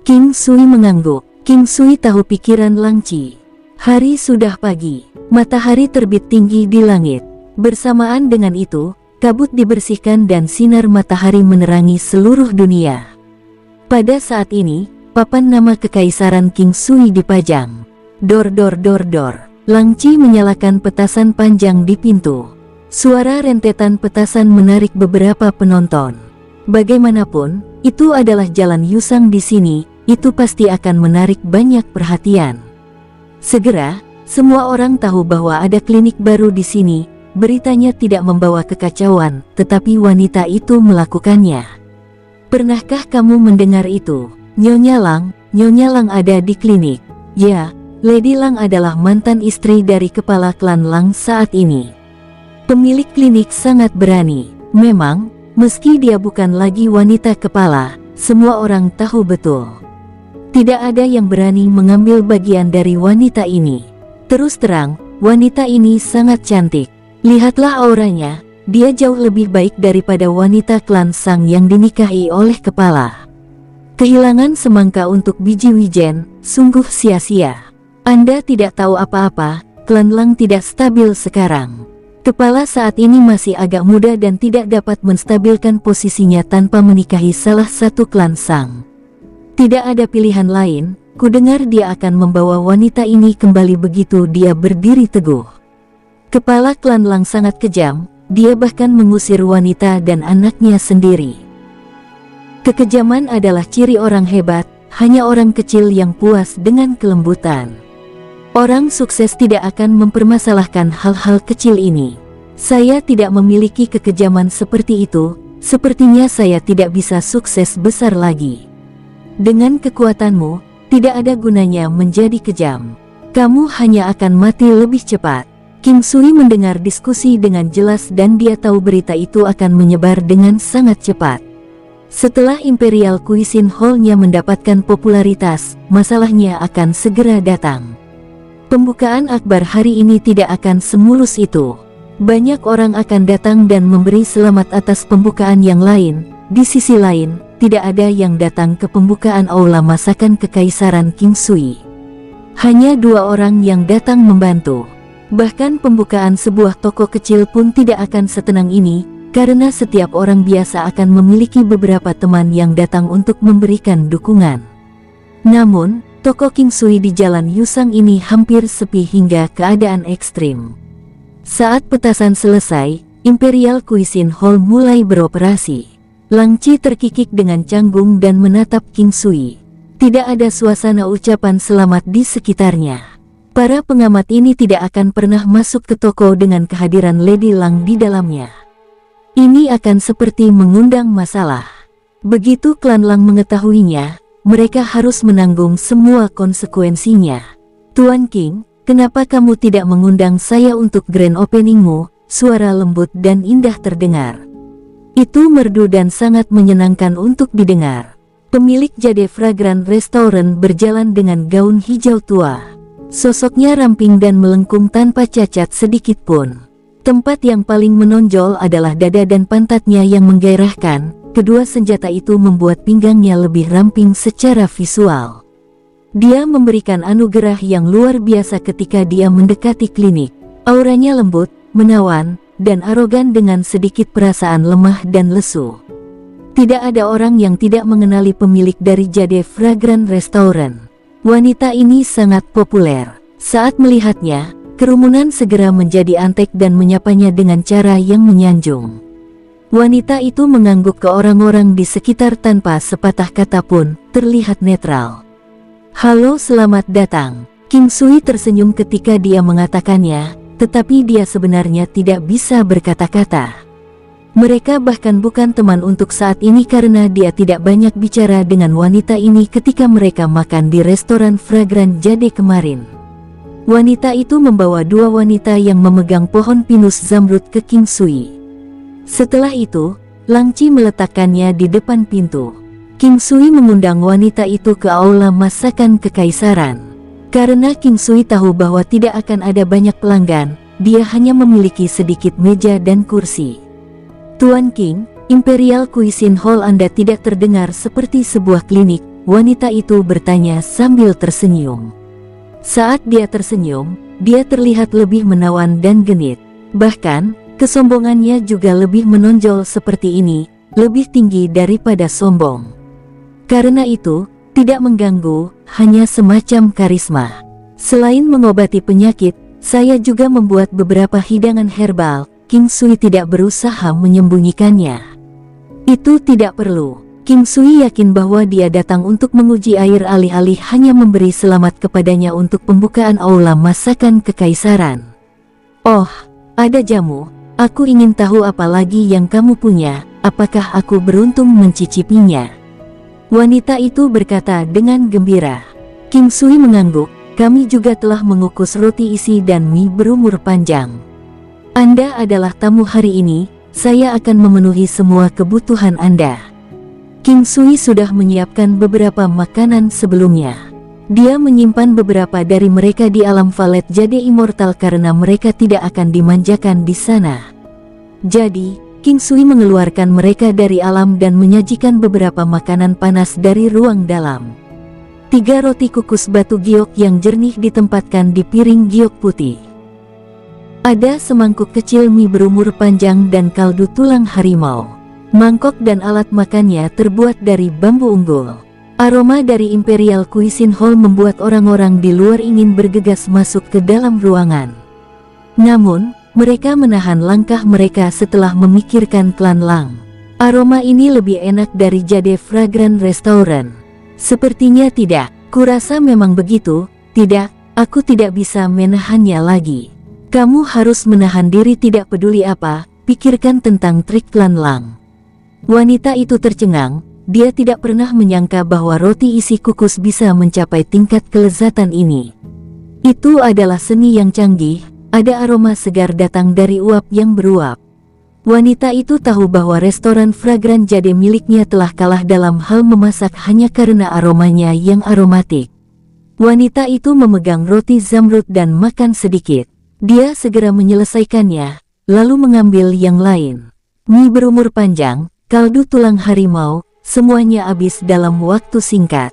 King Sui mengangguk. King Sui tahu pikiran Lang Qi. Hari sudah pagi, matahari terbit tinggi di langit. Bersamaan dengan itu, kabut dibersihkan dan sinar matahari menerangi seluruh dunia. Pada saat ini, papan nama kekaisaran King Sui dipajang. Dor dor dor dor. Lang Qi menyalakan petasan panjang di pintu. Suara rentetan petasan menarik beberapa penonton. Bagaimanapun, itu adalah jalan Yusang di sini, itu pasti akan menarik banyak perhatian. Segera, semua orang tahu bahwa ada klinik baru di sini. Beritanya tidak membawa kekacauan, tetapi wanita itu melakukannya. Pernahkah kamu mendengar itu? Nyonya Lang ada di klinik. Ya. Lady Lang adalah mantan istri dari kepala klan Lang saat ini. Pemilik klinik sangat berani. Memang, meski dia bukan lagi wanita kepala, semua orang tahu betul. Tidak ada yang berani mengambil bagian dari wanita ini. Terus terang, wanita ini sangat cantik. Lihatlah auranya, dia jauh lebih baik daripada wanita klan Sang yang dinikahi oleh kepala. Kehilangan semangka untuk biji wijen, sungguh sia-sia. Anda tidak tahu apa-apa, klan Lang tidak stabil sekarang. Kepala saat ini masih agak muda dan tidak dapat menstabilkan posisinya tanpa menikahi salah satu klan Sang. Tidak ada pilihan lain, kudengar dia akan membawa wanita ini kembali begitu dia berdiri teguh. Kepala klan Lang sangat kejam, dia bahkan mengusir wanita dan anaknya sendiri. Kekejaman adalah ciri orang hebat, hanya orang kecil yang puas dengan kelembutan. Orang sukses tidak akan mempermasalahkan hal-hal kecil ini. Saya tidak memiliki kekejaman seperti itu, sepertinya saya tidak bisa sukses besar lagi. Dengan kekuatanmu, tidak ada gunanya menjadi kejam. Kamu hanya akan mati lebih cepat. King Sui mendengar diskusi dengan jelas dan dia tahu berita itu akan menyebar dengan sangat cepat. Setelah Imperial Cuisine Hall-nya mendapatkan popularitas, masalahnya akan segera datang. Pembukaan akbar hari ini tidak akan semulus itu. Banyak orang akan datang dan memberi selamat atas pembukaan yang lain. Di sisi lain, tidak ada yang datang ke pembukaan aula masakan kekaisaran King Sui. Hanya 2 orang yang datang membantu. Bahkan pembukaan sebuah toko kecil pun tidak akan setenang ini, karena setiap orang biasa akan memiliki beberapa teman yang datang untuk memberikan dukungan. Namun, toko King Sui di Jalan Yusang ini hampir sepi hingga keadaan ekstrim. Saat petasan selesai, Imperial Cuisine Hall mulai beroperasi. Lang Qi terkikik dengan canggung dan menatap King Sui. Tidak ada suasana ucapan selamat di sekitarnya. Para pengamat ini tidak akan pernah masuk ke toko dengan kehadiran Lady Lang di dalamnya. Ini akan seperti mengundang masalah. Begitu klan Lang mengetahuinya, mereka harus menanggung semua konsekuensinya. Tuan King, kenapa kamu tidak mengundang saya untuk grand openingmu? suara lembut dan indah terdengar. Itu merdu dan sangat menyenangkan untuk didengar. Pemilik Jade Fragrant Restaurant berjalan dengan gaun hijau tua. Sosoknya ramping dan melengkung tanpa cacat sedikit pun. Tempat yang paling menonjol adalah dada dan pantatnya yang menggairahkan. Kedua senjata itu membuat pinggangnya lebih ramping secara visual. Dia memberikan anugerah yang luar biasa ketika dia mendekati klinik. Auranya lembut, menawan, dan arogan dengan sedikit perasaan lemah dan lesu. Tidak ada orang yang tidak mengenali pemilik dari Jade Fragrant Restaurant. Wanita ini sangat populer. Saat melihatnya, kerumunan segera menjadi antek dan menyapanya dengan cara yang menyanjung. Wanita itu mengangguk ke orang-orang di sekitar tanpa sepatah kata pun, terlihat netral. "Halo, selamat datang." King Sui tersenyum ketika dia mengatakannya, tetapi dia sebenarnya tidak bisa berkata-kata. Mereka bahkan bukan teman untuk saat ini karena dia tidak banyak bicara dengan wanita ini ketika mereka makan di restoran Fragrant Jade kemarin. Wanita itu membawa dua wanita yang memegang pohon pinus zamrud ke King Sui. Setelah itu, Lang Chi meletakkannya di depan pintu. King Sui mengundang wanita itu ke aula masakan kekaisaran. Karena King Sui tahu bahwa tidak akan ada banyak pelanggan, dia hanya memiliki sedikit meja dan kursi. "Tuan King, Imperial Cuisine Hall Anda tidak terdengar seperti sebuah klinik," wanita itu bertanya sambil tersenyum. Saat dia tersenyum, dia terlihat lebih menawan dan genit. Bahkan, kesombongannya juga lebih menonjol seperti ini, lebih tinggi daripada sombong. Karena itu, tidak mengganggu, hanya semacam karisma. Selain mengobati penyakit, saya juga membuat beberapa hidangan herbal. King Sui tidak berusaha menyembunyikannya. Itu tidak perlu. King Sui yakin bahwa dia datang untuk menguji air alih-alih hanya memberi selamat kepadanya untuk pembukaan aula masakan kekaisaran. "Oh, ada jamu. Aku ingin tahu apa lagi yang kamu punya. Apakah aku beruntung mencicipinya?" Wanita itu berkata dengan gembira. King Sui mengangguk, "Kami juga telah mengukus roti isi dan mie berumur panjang. Anda adalah tamu hari ini, saya akan memenuhi semua kebutuhan Anda." King Sui sudah menyiapkan beberapa makanan sebelumnya. Dia menyimpan beberapa dari mereka di alam valet Jade Immortal karena mereka tidak akan dimanjakan di sana. Jadi, King Sui mengeluarkan mereka dari alam dan menyajikan beberapa makanan panas dari ruang dalam. 3 roti kukus batu giok yang jernih ditempatkan di piring giok putih. Ada semangkuk kecil mie berumur panjang dan kaldu tulang harimau. Mangkok dan alat makannya terbuat dari bambu unggul. Aroma dari Imperial Cuisine Hall membuat orang-orang di luar ingin bergegas masuk ke dalam ruangan. Namun, mereka menahan langkah mereka setelah memikirkan klan Lang. Aroma ini lebih enak dari Jade Fragrant Restaurant. Sepertinya tidak. Kurasa memang begitu. Tidak, aku tidak bisa menahannya lagi. Kamu harus menahan diri, tidak peduli apa, pikirkan tentang trik klan Lang. Wanita itu tercengang. Dia tidak pernah menyangka bahwa roti isi kukus bisa mencapai tingkat kelezatan ini. Itu adalah seni yang canggih. Ada aroma segar datang dari uap yang beruap. Wanita itu tahu bahwa restoran Fragrant Jade miliknya telah kalah dalam hal memasak hanya karena aromanya yang aromatik. Wanita itu memegang roti zamrud dan makan sedikit. Dia segera menyelesaikannya, lalu mengambil yang lain. Mie berumur panjang, kaldu tulang harimau, semuanya habis dalam waktu singkat.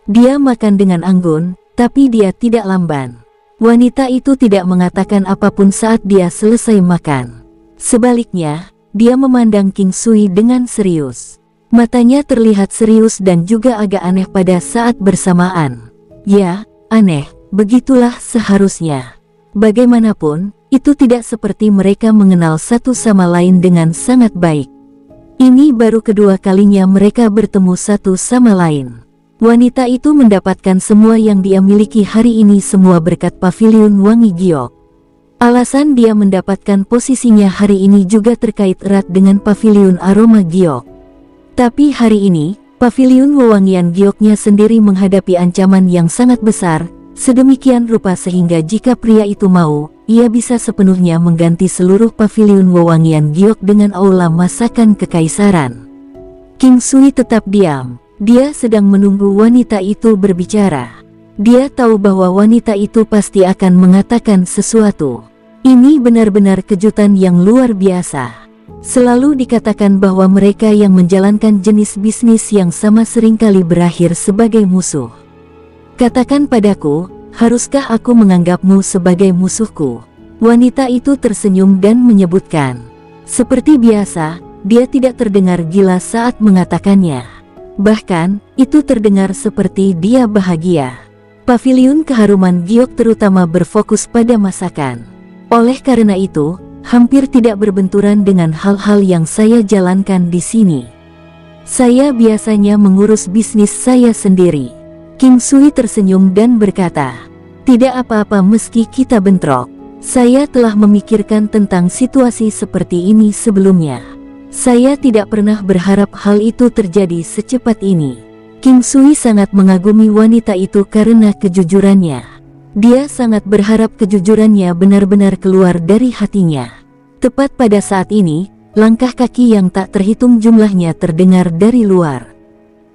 Dia makan dengan anggun, tapi dia tidak lamban. Wanita itu tidak mengatakan apapun saat dia selesai makan. Sebaliknya, dia memandang King Sui dengan serius. Matanya terlihat serius dan juga agak aneh pada saat bersamaan. Ya, aneh, begitulah seharusnya. Bagaimanapun, itu tidak seperti mereka mengenal satu sama lain dengan sangat baik. Ini baru kedua kalinya mereka bertemu satu sama lain. Wanita itu mendapatkan semua yang dia miliki hari ini, semua berkat pavilion wangi giok. Alasan dia mendapatkan posisinya hari ini juga terkait erat dengan pavilion aroma giok. Tapi hari ini, pavilion wewangian gioknya sendiri menghadapi ancaman yang sangat besar, sedemikian rupa sehingga jika pria itu mau, ia bisa sepenuhnya mengganti seluruh paviliun wewangian Giok dengan aula masakan kekaisaran. King Sui tetap diam. Dia sedang menunggu wanita itu berbicara. Dia tahu bahwa wanita itu pasti akan mengatakan sesuatu. Ini benar-benar kejutan yang luar biasa. Selalu dikatakan bahwa mereka yang menjalankan jenis bisnis yang sama seringkali berakhir sebagai musuh. Katakan padaku, haruskah aku menganggapmu sebagai musuhku? Wanita itu tersenyum dan menyebutkan. Seperti biasa, dia tidak terdengar gila saat mengatakannya. Bahkan, itu terdengar seperti dia bahagia. Paviliun keharuman Giok terutama berfokus pada masakan. Oleh karena itu, hampir tidak berbenturan dengan hal-hal yang saya jalankan di sini. Saya biasanya mengurus bisnis saya sendiri. King Sui tersenyum dan berkata, tidak apa-apa meski kita bentrok. Saya telah memikirkan tentang situasi seperti ini sebelumnya. Saya tidak pernah berharap hal itu terjadi secepat ini. King Sui sangat mengagumi wanita itu karena kejujurannya. Dia sangat berharap kejujurannya benar-benar keluar dari hatinya. Tepat pada saat ini, langkah kaki yang tak terhitung jumlahnya terdengar dari luar.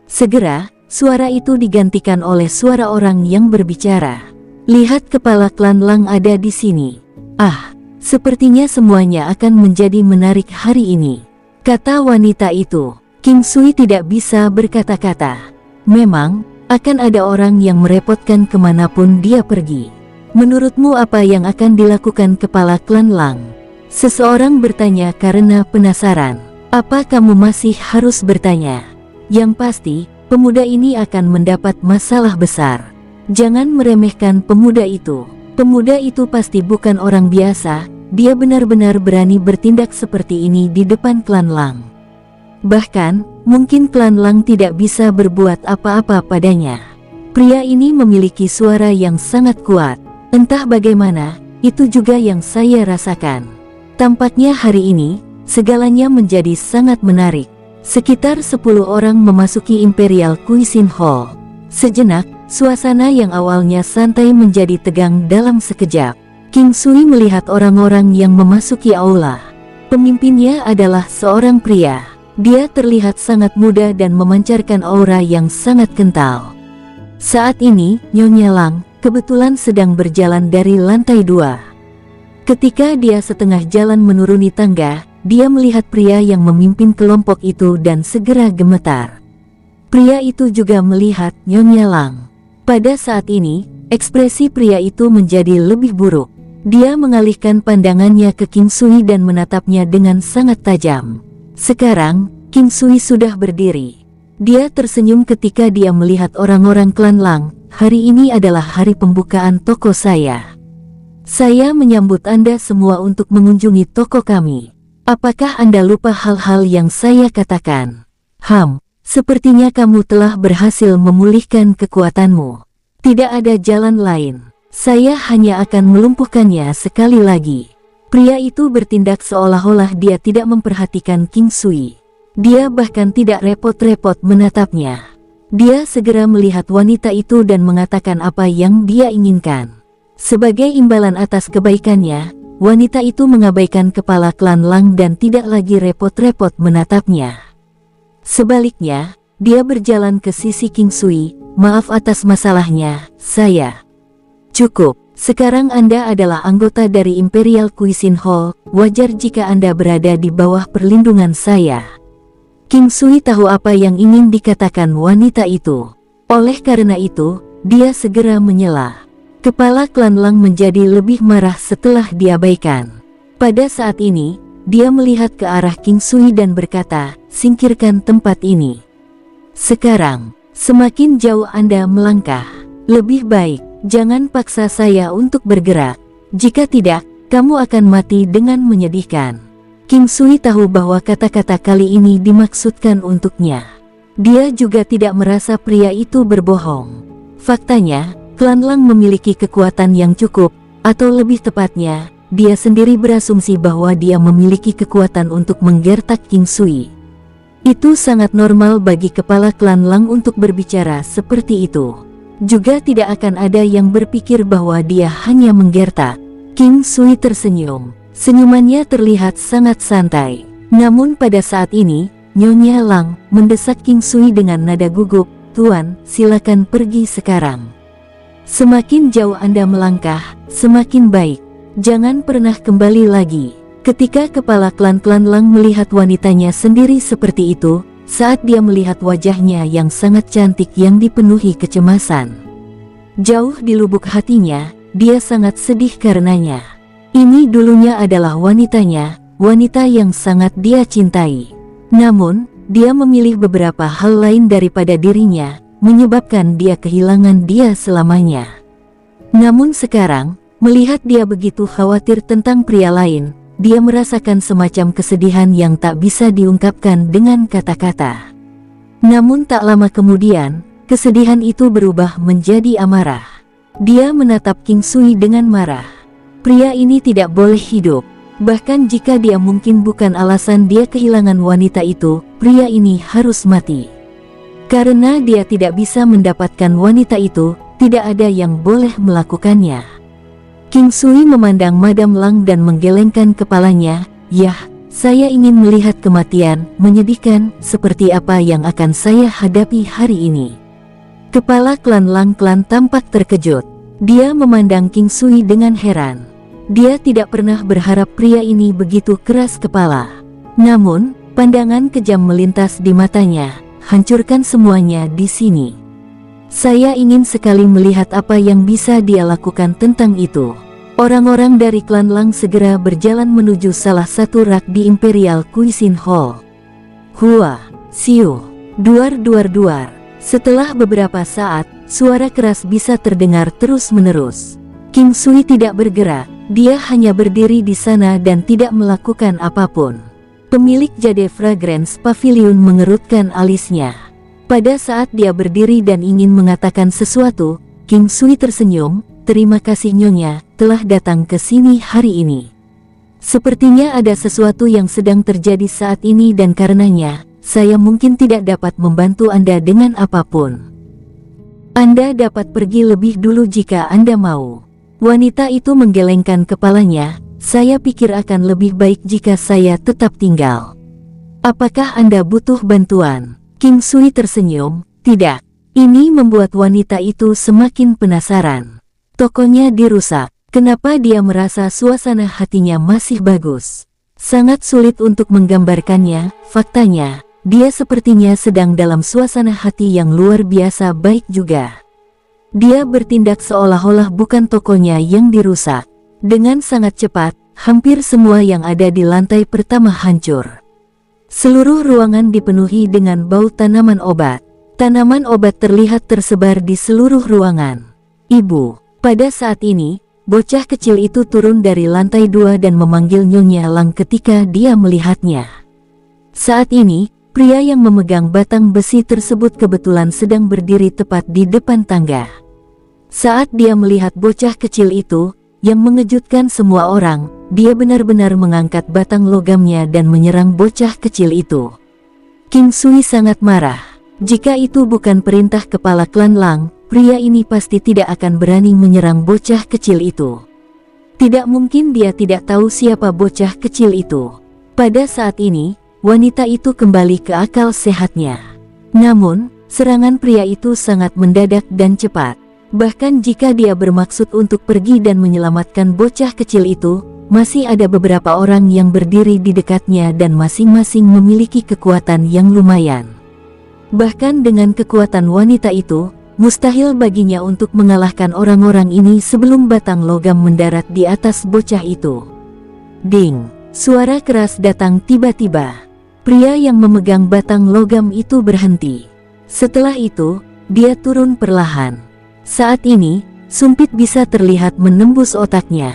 Segera, suara itu digantikan oleh suara orang yang berbicara. Lihat, kepala klan Lang ada di sini. Ah, sepertinya semuanya akan menjadi menarik hari ini, kata wanita itu. King Sui tidak bisa berkata-kata. Memang, akan ada orang yang merepotkan kemanapun dia pergi. Menurutmu apa yang akan dilakukan kepala klan Lang? Seseorang bertanya karena penasaran. Apa kamu masih harus bertanya? Yang pasti, pemuda ini akan mendapat masalah besar. Jangan meremehkan pemuda itu. Pemuda itu pasti bukan orang biasa. Dia benar-benar berani bertindak seperti ini di depan klan Lang. Bahkan, mungkin klan Lang tidak bisa berbuat apa-apa padanya. Pria ini memiliki suara yang sangat kuat. Entah bagaimana, itu juga yang saya rasakan. Tampaknya hari ini, segalanya menjadi sangat menarik. Sekitar 10 orang memasuki Imperial Cuisine Hall. Sejenak, suasana yang awalnya santai menjadi tegang dalam sekejap. King Sui melihat orang-orang yang memasuki aula. Pemimpinnya adalah seorang pria. Dia terlihat sangat muda dan memancarkan aura yang sangat kental. Saat ini, Nyonya Lang kebetulan sedang berjalan dari lantai 2. Ketika dia setengah jalan menuruni tangga, dia melihat pria yang memimpin kelompok itu dan segera gemetar. Pria itu juga melihat Nyonya Lang. Pada saat ini, ekspresi pria itu menjadi lebih buruk. Dia mengalihkan pandangannya ke King Sui dan menatapnya dengan sangat tajam. Sekarang, King Sui sudah berdiri. Dia tersenyum ketika dia melihat orang-orang klan Lang. Hari ini adalah hari pembukaan toko saya. Saya menyambut Anda semua untuk mengunjungi toko kami. Apakah Anda lupa hal-hal yang saya katakan? Sepertinya kamu telah berhasil memulihkan kekuatanmu. Tidak ada jalan lain. Saya hanya akan melumpuhkannya sekali lagi. Pria itu bertindak seolah-olah dia tidak memperhatikan King Sui. Dia bahkan tidak repot-repot menatapnya. Dia segera melihat wanita itu dan mengatakan apa yang dia inginkan. Sebagai imbalan atas kebaikannya, wanita itu mengabaikan kepala klan Lang dan tidak lagi repot-repot menatapnya. Sebaliknya, dia berjalan ke sisi King Sui. Maaf atas masalahnya, saya. Cukup, sekarang Anda adalah anggota dari Imperial Cuisine Hall, wajar jika Anda berada di bawah perlindungan saya. King Sui tahu apa yang ingin dikatakan wanita itu. Oleh karena itu, dia segera menyela. Kepala klan Lang menjadi lebih marah setelah diabaikan. Pada saat ini, dia melihat ke arah King Sui dan berkata, singkirkan tempat ini. Sekarang, semakin jauh Anda melangkah, lebih baik jangan paksa saya untuk bergerak. Jika tidak, kamu akan mati dengan menyedihkan. King Sui tahu bahwa kata-kata kali ini dimaksudkan untuknya. Dia juga tidak merasa pria itu berbohong. Faktanya, klan Lang memiliki kekuatan yang cukup, atau lebih tepatnya, dia sendiri berasumsi bahwa dia memiliki kekuatan untuk menggertak King Sui. Itu sangat normal bagi kepala klan Lang untuk berbicara seperti itu. Juga tidak akan ada yang berpikir bahwa dia hanya menggertak. King Sui tersenyum. Senyumannya terlihat sangat santai. Namun pada saat ini, Nyonya Lang mendesak King Sui dengan nada gugup, "Tuan, silakan pergi sekarang. Semakin jauh Anda melangkah, semakin baik. Jangan pernah kembali lagi." Ketika kepala klan-klan Lang melihat wanitanya sendiri seperti itu, saat dia melihat wajahnya yang sangat cantik yang dipenuhi kecemasan, jauh di lubuk hatinya, dia sangat sedih karenanya. Ini dulunya adalah wanitanya, wanita yang sangat dia cintai. Namun, dia memilih beberapa hal lain daripada dirinya, menyebabkan dia kehilangan dia selamanya. Namun sekarang, melihat dia begitu khawatir tentang pria lain, dia merasakan semacam kesedihan yang tak bisa diungkapkan dengan kata-kata. Namun tak lama kemudian, kesedihan itu berubah menjadi amarah. Dia menatap King Sui dengan marah. Pria ini tidak boleh hidup. Bahkan jika dia mungkin bukan alasan dia kehilangan wanita itu, pria ini harus mati. Karena dia tidak bisa mendapatkan wanita itu, tidak ada yang boleh melakukannya. King Sui memandang Madam Lang dan menggelengkan kepalanya. "Yah, saya ingin melihat kematian menyedihkan seperti apa yang akan saya hadapi hari ini." Kepala klan Lang Klan tampak terkejut. Dia memandang King Sui dengan heran. Dia tidak pernah berharap pria ini begitu keras kepala. Namun, pandangan kejam melintas di matanya. "Hancurkan semuanya di sini. Saya ingin sekali melihat apa yang bisa dia lakukan tentang itu." Orang-orang dari klan Lang segera berjalan menuju salah satu rak di Imperial Cuisine Hall. "Hua, siu, duar-duar-duar." Setelah beberapa saat, suara keras bisa terdengar terus-menerus. King Sui tidak bergerak, dia hanya berdiri di sana dan tidak melakukan apapun. Pemilik Jade Fragrance Pavilion mengerutkan alisnya. Pada saat dia berdiri dan ingin mengatakan sesuatu, King Sui tersenyum. "Terima kasih Nyonya, telah datang ke sini hari ini. Sepertinya ada sesuatu yang sedang terjadi saat ini dan karenanya, saya mungkin tidak dapat membantu Anda dengan apapun. Anda dapat pergi lebih dulu jika Anda mau." Wanita itu menggelengkan kepalanya. "Saya pikir akan lebih baik jika saya tetap tinggal. Apakah Anda butuh bantuan?" King Sui tersenyum. "Tidak." Ini membuat wanita itu semakin penasaran. Tokonya dirusak. Kenapa dia merasa suasana hatinya masih bagus? Sangat sulit untuk menggambarkannya. Faktanya, dia sepertinya sedang dalam suasana hati yang luar biasa baik juga. Dia bertindak seolah-olah bukan tokonya yang dirusak. Dengan sangat cepat, hampir semua yang ada di lantai pertama hancur. Seluruh ruangan dipenuhi dengan bau tanaman obat. Tanaman obat terlihat tersebar di seluruh ruangan. "Ibu." Pada saat ini, bocah kecil itu turun dari lantai 2 dan memanggil Nyonya Lang ketika dia melihatnya. Saat ini, pria yang memegang batang besi tersebut kebetulan sedang berdiri tepat di depan tangga. Saat dia melihat bocah kecil itu, yang mengejutkan semua orang, dia benar-benar mengangkat batang logamnya dan menyerang bocah kecil itu. King Sui sangat marah. Jika itu bukan perintah kepala klan Lang, pria ini pasti tidak akan berani menyerang bocah kecil itu. Tidak mungkin dia tidak tahu siapa bocah kecil itu. Pada saat ini, wanita itu kembali ke akal sehatnya. Namun, serangan pria itu sangat mendadak dan cepat. Bahkan jika dia bermaksud untuk pergi dan menyelamatkan bocah kecil itu, masih ada beberapa orang yang berdiri di dekatnya dan masing-masing memiliki kekuatan yang lumayan. Bahkan dengan kekuatan wanita itu, mustahil baginya untuk mengalahkan orang-orang ini sebelum batang logam mendarat di atas bocah itu. Ding! Suara keras datang tiba-tiba. Pria yang memegang batang logam itu berhenti. Setelah itu, dia turun perlahan. Saat ini, sumpit bisa terlihat menembus otaknya.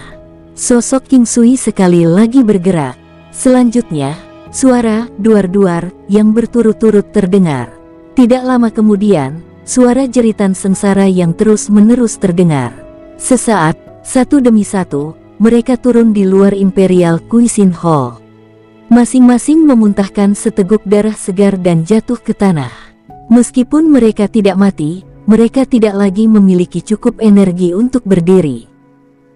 Sosok King Sui sekali lagi bergerak. Selanjutnya, suara duar-duar yang berturut-turut terdengar. Tidak lama kemudian, suara jeritan sengsara yang terus-menerus terdengar. Sesaat, satu demi satu, mereka turun di luar Imperial Cuisine Hall. Masing-masing memuntahkan seteguk darah segar dan jatuh ke tanah. Meskipun mereka tidak mati, mereka tidak lagi memiliki cukup energi untuk berdiri.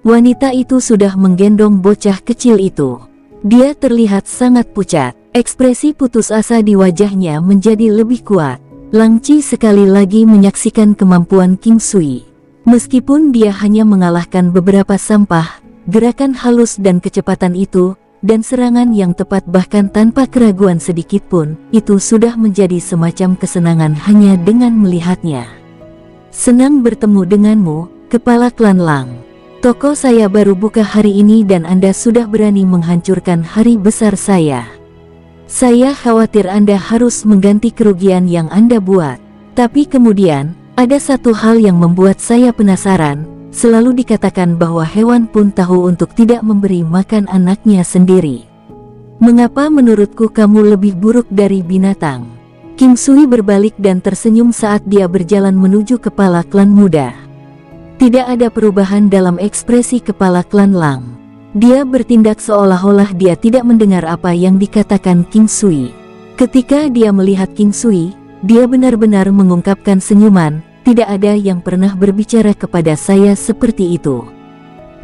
Wanita itu sudah menggendong bocah kecil itu. Dia terlihat sangat pucat. Ekspresi putus asa di wajahnya menjadi lebih kuat. Lang Chi sekali lagi menyaksikan kemampuan King Sui. Meskipun dia hanya mengalahkan beberapa sampah, gerakan halus dan kecepatan itu, dan serangan yang tepat bahkan tanpa keraguan sedikitpun, itu sudah menjadi semacam kesenangan hanya dengan melihatnya. Senang bertemu denganmu, Kepala Klan Lang. Toko saya baru buka hari ini dan Anda sudah berani menghancurkan hari besar saya. Saya khawatir Anda harus mengganti kerugian yang Anda buat. Tapi kemudian, ada satu hal yang membuat saya penasaran. Selalu dikatakan bahwa hewan pun tahu untuk tidak memberi makan anaknya sendiri. Mengapa menurutku kamu lebih buruk dari binatang? King Sui berbalik dan tersenyum saat dia berjalan menuju kepala klan muda. Tidak ada perubahan dalam ekspresi kepala klan Lang. Dia bertindak seolah-olah dia tidak mendengar apa yang dikatakan King Sui. Ketika dia melihat King Sui, dia benar-benar mengungkapkan senyuman. Tidak ada yang pernah berbicara kepada saya seperti itu.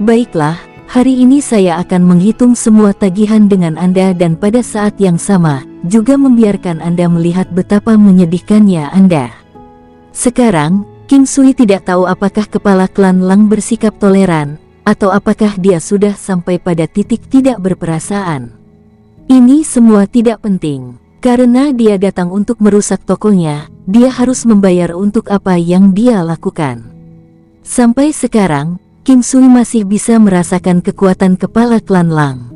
Baiklah, hari ini saya akan menghitung semua tagihan dengan Anda dan pada saat yang sama, juga membiarkan Anda melihat betapa menyedihkannya Anda. Sekarang, King Sui tidak tahu apakah kepala klan Lang bersikap toleran, atau apakah dia sudah sampai pada titik tidak berperasaan. Ini semua tidak penting, karena dia datang untuk merusak tokonya, dia harus membayar untuk apa yang dia lakukan. Sampai sekarang, King Sui masih bisa merasakan kekuatan kepala klan Lang.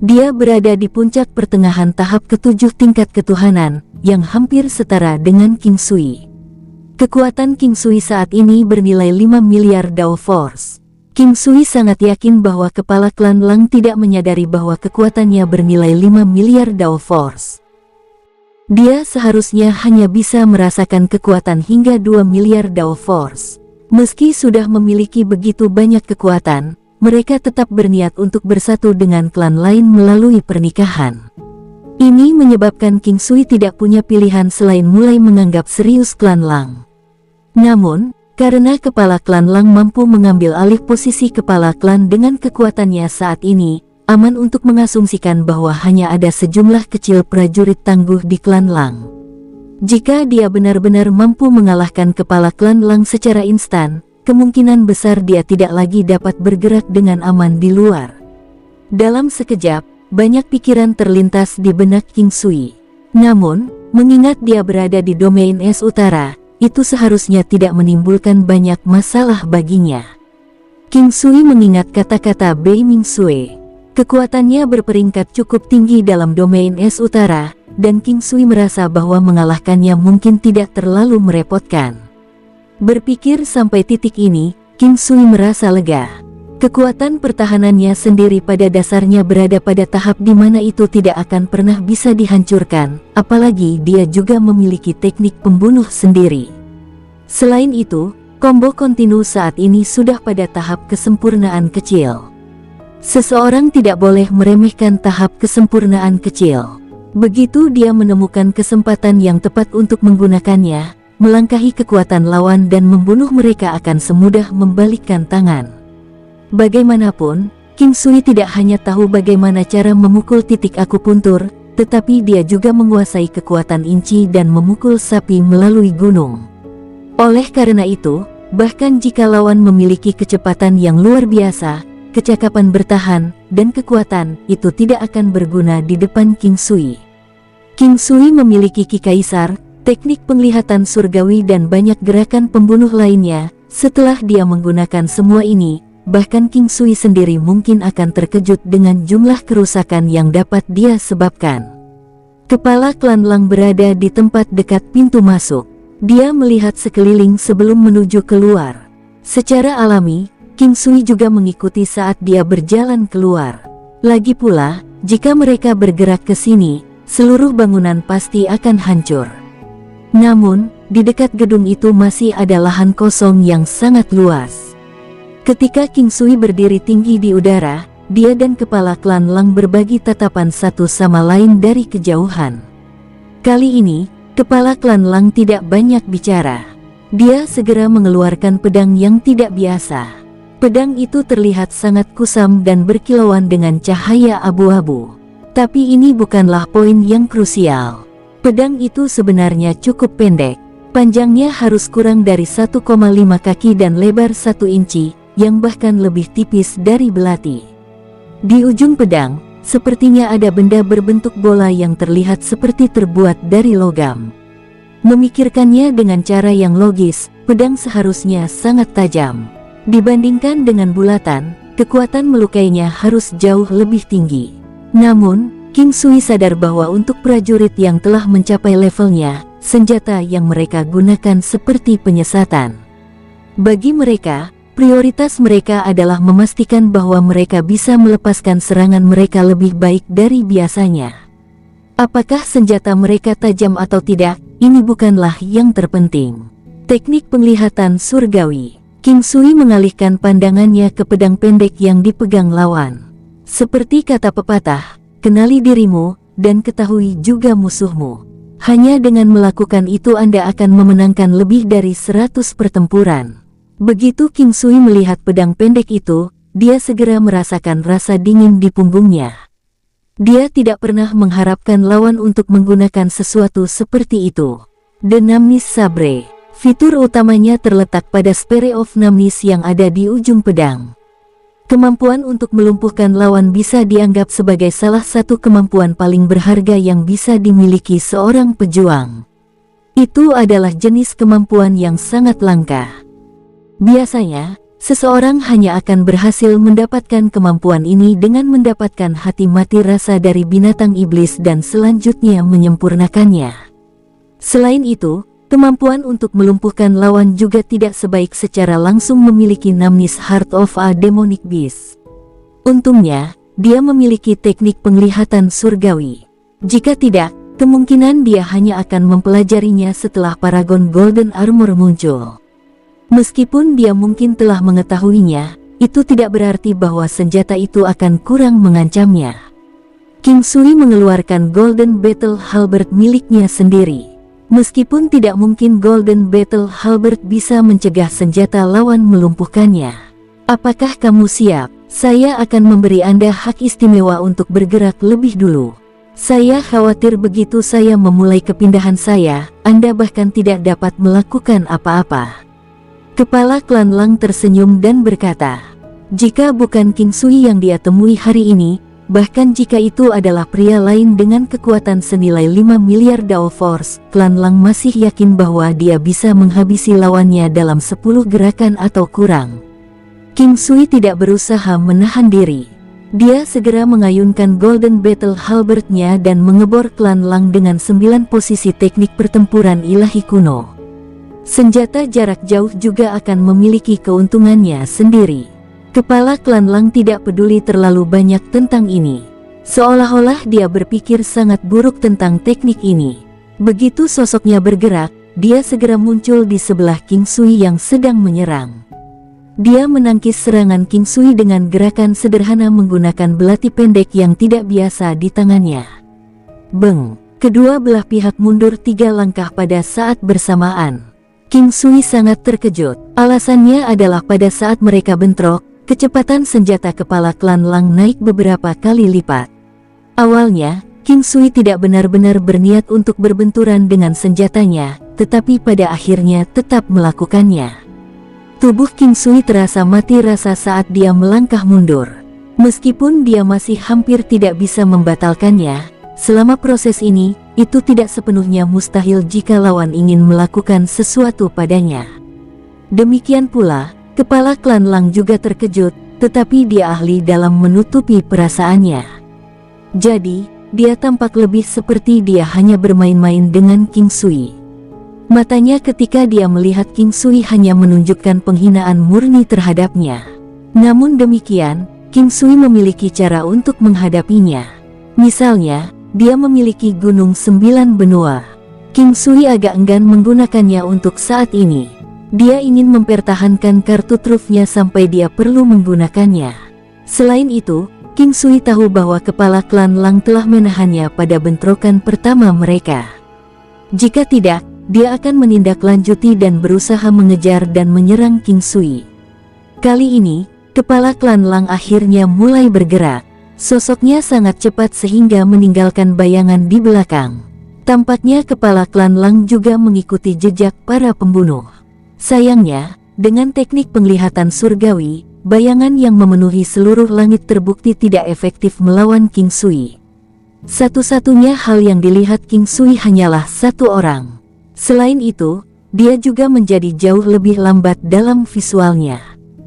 Dia berada di puncak pertengahan tahap ke-7 tingkat ketuhanan, yang hampir setara dengan King Sui. Kekuatan King Sui saat ini bernilai 5 miliar Dao Force. King Sui sangat yakin bahwa kepala klan Lang tidak menyadari bahwa kekuatannya bernilai 5 miliar Dao Force. Dia seharusnya hanya bisa merasakan kekuatan hingga 2 miliar Dao Force. Meski sudah memiliki begitu banyak kekuatan, mereka tetap berniat untuk bersatu dengan klan lain melalui pernikahan. Ini menyebabkan King Sui tidak punya pilihan selain mulai menganggap serius klan Lang. Namun, karena kepala klan Lang mampu mengambil alih posisi kepala klan dengan kekuatannya saat ini, aman untuk mengasumsikan bahwa hanya ada sejumlah kecil prajurit tangguh di klan Lang. Jika dia benar-benar mampu mengalahkan kepala klan Lang secara instan, kemungkinan besar dia tidak lagi dapat bergerak dengan aman di luar. Dalam sekejap, banyak pikiran terlintas di benak King Sui. Namun, mengingat dia berada di domain es utara, itu seharusnya tidak menimbulkan banyak masalah baginya. King Sui mengingat kata-kata Bei Ming Sui. Kekuatannya berperingkat cukup tinggi dalam domain es utara, dan King Sui merasa bahwa mengalahkannya mungkin tidak terlalu merepotkan. Berpikir sampai titik ini, King Sui merasa lega. Kekuatan pertahanannya sendiri pada dasarnya berada pada tahap di mana itu tidak akan pernah bisa dihancurkan, apalagi dia juga memiliki teknik pembunuh sendiri. Selain itu, combo kontinu saat ini sudah pada tahap kesempurnaan kecil. Seseorang tidak boleh meremehkan tahap kesempurnaan kecil. Begitu dia menemukan kesempatan yang tepat untuk menggunakannya, melangkahi kekuatan lawan dan membunuh mereka akan semudah membalikkan tangan. Bagaimanapun, King Sui tidak hanya tahu bagaimana cara memukul titik akupuntur, tetapi dia juga menguasai kekuatan inci dan memukul sapi melalui gunung. Oleh karena itu, bahkan jika lawan memiliki kecepatan yang luar biasa, kecakapan bertahan, dan kekuatan, itu tidak akan berguna di depan King Sui. King Sui memiliki Ki Kaisar, teknik penglihatan surgawi dan banyak gerakan pembunuh lainnya. Setelah dia menggunakan semua ini, bahkan King Sui sendiri mungkin akan terkejut dengan jumlah kerusakan yang dapat dia sebabkan. Kepala klan Lang berada di tempat dekat pintu masuk. Dia melihat sekeliling sebelum menuju keluar. Secara alami, King Sui juga mengikuti saat dia berjalan keluar. Lagi pula, jika mereka bergerak ke sini, seluruh bangunan pasti akan hancur. Namun, di dekat gedung itu masih ada lahan kosong yang sangat luas. Ketika King Sui berdiri tinggi di udara, dia dan kepala klan Lang berbagi tatapan satu sama lain dari kejauhan. Kali ini, kepala klan Lang tidak banyak bicara. Dia segera mengeluarkan pedang yang tidak biasa. Pedang itu terlihat sangat kusam dan berkilauan dengan cahaya abu-abu. Tapi ini bukanlah poin yang krusial. Pedang itu sebenarnya cukup pendek. Panjangnya harus kurang dari 1,5 kaki dan lebar 1 inci, yang bahkan lebih tipis dari belati. Di ujung pedang, sepertinya ada benda berbentuk bola yang terlihat seperti terbuat dari logam. Memikirkannya dengan cara yang logis, pedang seharusnya sangat tajam. Dibandingkan dengan bulatan, kekuatan melukainya harus jauh lebih tinggi. Namun, King Sui sadar bahwa untuk prajurit yang telah mencapai levelnya, senjata yang mereka gunakan seperti penyesatan. Bagi mereka, prioritas mereka adalah memastikan bahwa mereka bisa melepaskan serangan mereka lebih baik dari biasanya. Apakah senjata mereka tajam atau tidak, ini bukanlah yang terpenting. Teknik penglihatan surgawi. King Sui mengalihkan pandangannya ke pedang pendek yang dipegang lawan. Seperti kata pepatah, kenali dirimu, dan ketahui juga musuhmu. Hanya dengan melakukan itu Anda akan memenangkan lebih dari 100 pertempuran. Begitu King Sui melihat pedang pendek itu, dia segera merasakan rasa dingin di punggungnya. Dia tidak pernah mengharapkan lawan untuk menggunakan sesuatu seperti itu. The Namnis Sabre. Fitur utamanya terletak pada Spear of Namnis yang ada di ujung pedang. Kemampuan untuk melumpuhkan lawan bisa dianggap sebagai salah satu kemampuan paling berharga yang bisa dimiliki seorang pejuang. Itu adalah jenis kemampuan yang sangat langka. Biasanya, seseorang hanya akan berhasil mendapatkan kemampuan ini dengan mendapatkan hati mati rasa dari binatang iblis dan selanjutnya menyempurnakannya. Selain itu, kemampuan untuk melumpuhkan lawan juga tidak sebaik secara langsung memiliki Namnis Heart of a Demonic Beast. Untungnya, dia memiliki teknik penglihatan surgawi. Jika tidak, kemungkinan dia hanya akan mempelajarinya setelah Paragon Golden Armor muncul. Meskipun dia mungkin telah mengetahuinya, itu tidak berarti bahwa senjata itu akan kurang mengancamnya. King Sui mengeluarkan Golden Battle Halberd miliknya sendiri. Meskipun tidak mungkin Golden Battle Halberd bisa mencegah senjata lawan melumpuhkannya. Apakah kamu siap? Saya akan memberi Anda hak istimewa untuk bergerak lebih dulu. Saya khawatir begitu saya memulai kepindahan saya, Anda bahkan tidak dapat melakukan apa-apa. Kepala klan Lang tersenyum dan berkata, jika bukan King Sui yang dia temui hari ini, bahkan jika itu adalah pria lain dengan kekuatan senilai 5 miliar Dao Force, klan Lang masih yakin bahwa dia bisa menghabisi lawannya dalam 10 gerakan atau kurang. King Sui tidak berusaha menahan diri. Dia segera mengayunkan Golden Battle Halberd-nya dan mengebor klan Lang dengan 9 posisi teknik pertempuran ilahi kuno. Senjata jarak jauh juga akan memiliki keuntungannya sendiri. Kepala klan Lang tidak peduli terlalu banyak tentang ini. Seolah-olah dia berpikir sangat buruk tentang teknik ini. Begitu sosoknya bergerak, dia segera muncul di sebelah King Sui yang sedang menyerang. Dia menangkis serangan King Sui dengan gerakan sederhana menggunakan belati pendek yang tidak biasa di tangannya. Beng! Kedua belah pihak mundur 3 langkah pada saat bersamaan. King Sui sangat terkejut. Alasannya adalah pada saat mereka bentrok, kecepatan senjata kepala klan Lang naik beberapa kali lipat. Awalnya, King Sui tidak benar-benar berniat untuk berbenturan dengan senjatanya, tetapi pada akhirnya tetap melakukannya. Tubuh King Sui terasa mati rasa saat dia melangkah mundur. Meskipun dia masih hampir tidak bisa membatalkannya, selama proses ini, itu tidak sepenuhnya mustahil jika lawan ingin melakukan sesuatu padanya. Demikian pula, kepala klan Lang juga terkejut, tetapi dia ahli dalam menutupi perasaannya. Jadi, dia tampak lebih seperti dia hanya bermain-main dengan King Sui. Matanya ketika dia melihat King Sui hanya menunjukkan penghinaan murni terhadapnya. Namun demikian, King Sui memiliki cara untuk menghadapinya. Misalnya, dia memiliki Gunung 9 Benua. King Sui agak enggan menggunakannya untuk saat ini. Dia ingin mempertahankan kartu trufnya sampai dia perlu menggunakannya. Selain itu, King Sui tahu bahwa kepala klan Lang telah menahannya pada bentrokan pertama mereka. Jika tidak, dia akan menindaklanjuti dan berusaha mengejar dan menyerang King Sui. Kali ini, kepala klan Lang akhirnya mulai bergerak. Sosoknya sangat cepat sehingga meninggalkan bayangan di belakang. Tampaknya kepala klan Lang juga mengikuti jejak para pembunuh. Sayangnya, dengan teknik penglihatan surgawi, bayangan yang memenuhi seluruh langit terbukti tidak efektif melawan King Sui. Satu-satunya hal yang dilihat King Sui hanyalah satu orang. Selain itu, dia juga menjadi jauh lebih lambat dalam visualnya.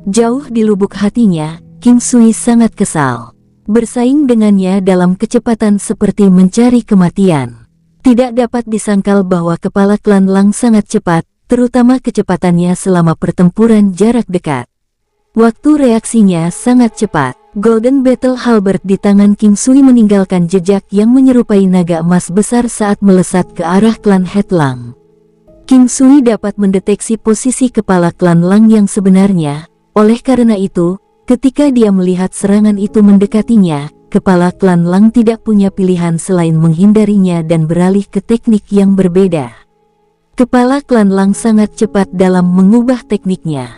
Jauh di lubuk hatinya, King Sui sangat kesal. Bersaing dengannya dalam kecepatan seperti mencari kematian. Tidak dapat disangkal bahwa kepala klan Lang sangat cepat, terutama kecepatannya selama pertempuran jarak dekat. Waktu reaksinya sangat cepat. Golden Battle Halberd di tangan King Sui meninggalkan jejak yang menyerupai naga emas besar saat melesat ke arah klan Het Lang. King Sui dapat mendeteksi posisi kepala klan Lang yang sebenarnya. Oleh karena itu, ketika dia melihat serangan itu mendekatinya, kepala klan Lang tidak punya pilihan selain menghindarinya dan beralih ke teknik yang berbeda. Kepala klan Lang sangat cepat dalam mengubah tekniknya.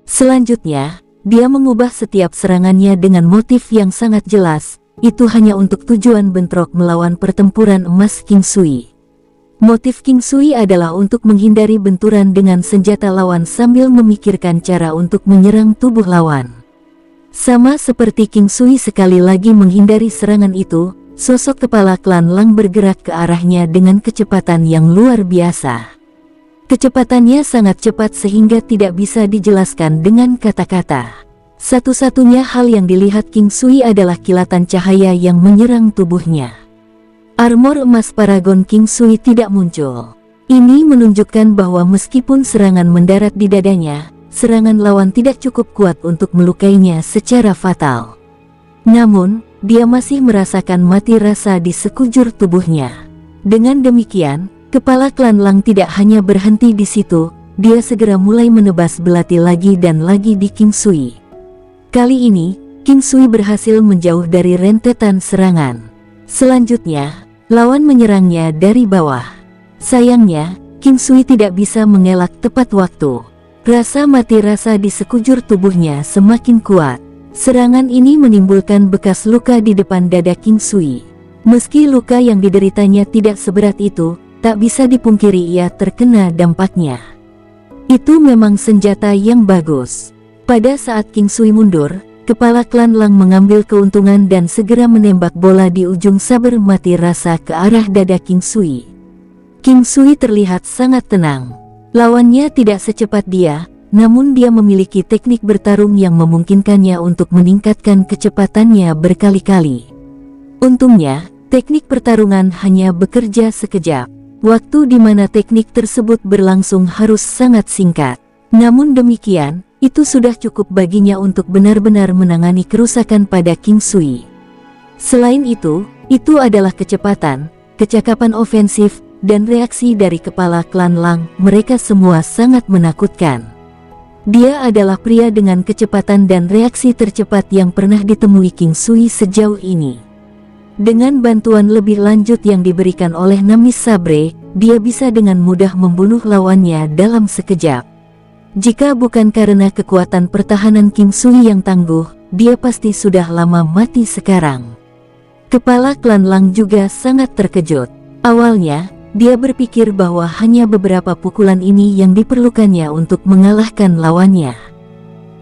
Selanjutnya, dia mengubah setiap serangannya dengan motif yang sangat jelas, itu hanya untuk tujuan bentrok melawan pertempuran emas King Sui. Motif King Sui adalah untuk menghindari benturan dengan senjata lawan sambil memikirkan cara untuk menyerang tubuh lawan. Sama seperti King Sui sekali lagi menghindari serangan itu, sosok kepala klan Lang bergerak ke arahnya dengan kecepatan yang luar biasa. Kecepatannya sangat cepat sehingga tidak bisa dijelaskan dengan kata-kata. Satu-satunya hal yang dilihat King Sui adalah kilatan cahaya yang menyerang tubuhnya. Armor emas Paragon King Sui tidak muncul. Ini menunjukkan bahwa meskipun serangan mendarat di dadanya, serangan lawan tidak cukup kuat untuk melukainya secara fatal. Namun, dia masih merasakan mati rasa di sekujur tubuhnya. Dengan demikian, kepala klan Lang tidak hanya berhenti di situ, dia segera mulai menebas belati lagi dan lagi di King Sui. Kali ini, King Sui berhasil menjauh dari rentetan serangan. Selanjutnya, lawan menyerangnya dari bawah. Sayangnya, King Sui tidak bisa mengelak tepat waktu. Rasa mati rasa di sekujur tubuhnya semakin kuat. Serangan ini menimbulkan bekas luka di depan dada King Sui. Meski luka yang dideritanya tidak seberat itu, tak bisa dipungkiri ia terkena dampaknya. Itu memang senjata yang bagus. Pada saat King Sui mundur, kepala klan Lang mengambil keuntungan dan segera menembak bola di ujung saber mati rasa ke arah dada King Sui. King Sui terlihat sangat tenang. Lawannya tidak secepat dia, namun dia memiliki teknik bertarung yang memungkinkannya untuk meningkatkan kecepatannya berkali-kali. Untungnya, teknik pertarungan hanya bekerja sekejap. Waktu di mana teknik tersebut berlangsung harus sangat singkat. Namun demikian, itu sudah cukup baginya untuk benar-benar menangani kerusakan pada King Sui. Selain itu adalah kecepatan, kecakapan ofensif, dan reaksi dari kepala klan Lang. Mereka semua sangat menakutkan. Dia adalah pria dengan kecepatan dan reaksi tercepat yang pernah ditemui King Sui sejauh ini. Dengan bantuan lebih lanjut yang diberikan oleh Namis Sabre, dia bisa dengan mudah membunuh lawannya dalam sekejap. Jika bukan karena kekuatan pertahanan King Sui yang tangguh, dia pasti sudah lama mati sekarang. Kepala klan Lang juga sangat terkejut. Awalnya, dia berpikir bahwa hanya beberapa pukulan ini yang diperlukannya untuk mengalahkan lawannya.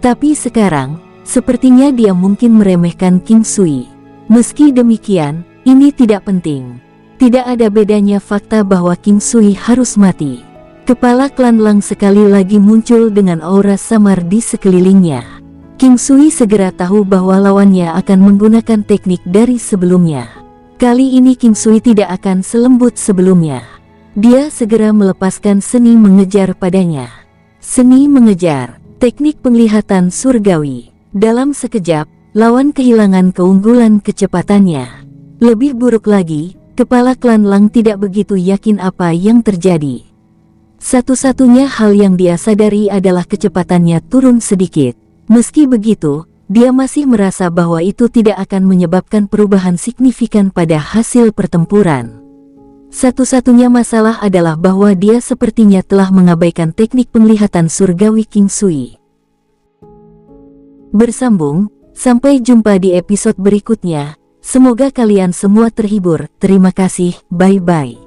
Tapi sekarang, sepertinya dia mungkin meremehkan King Sui. Meski demikian, ini tidak penting. Tidak ada bedanya fakta bahwa King Sui harus mati. Kepala klan Lang sekali lagi muncul dengan aura samar di sekelilingnya. King Sui segera tahu bahwa lawannya akan menggunakan teknik dari sebelumnya. Kali ini King Sui tidak akan selembut sebelumnya. Dia segera melepaskan seni mengejar padanya. Seni mengejar, teknik penglihatan surgawi. Dalam sekejap, lawan kehilangan keunggulan kecepatannya. Lebih buruk lagi, kepala klan Lang tidak begitu yakin apa yang terjadi. Satu-satunya hal yang dia sadari adalah kecepatannya turun sedikit. Meski begitu, dia masih merasa bahwa itu tidak akan menyebabkan perubahan signifikan pada hasil pertempuran. Satu-satunya masalah adalah bahwa dia sepertinya telah mengabaikan teknik penglihatan surgawi King Sui. bersambung. Sampai jumpa di episode berikutnya. Semoga kalian semua terhibur. Terima kasih, bye-bye.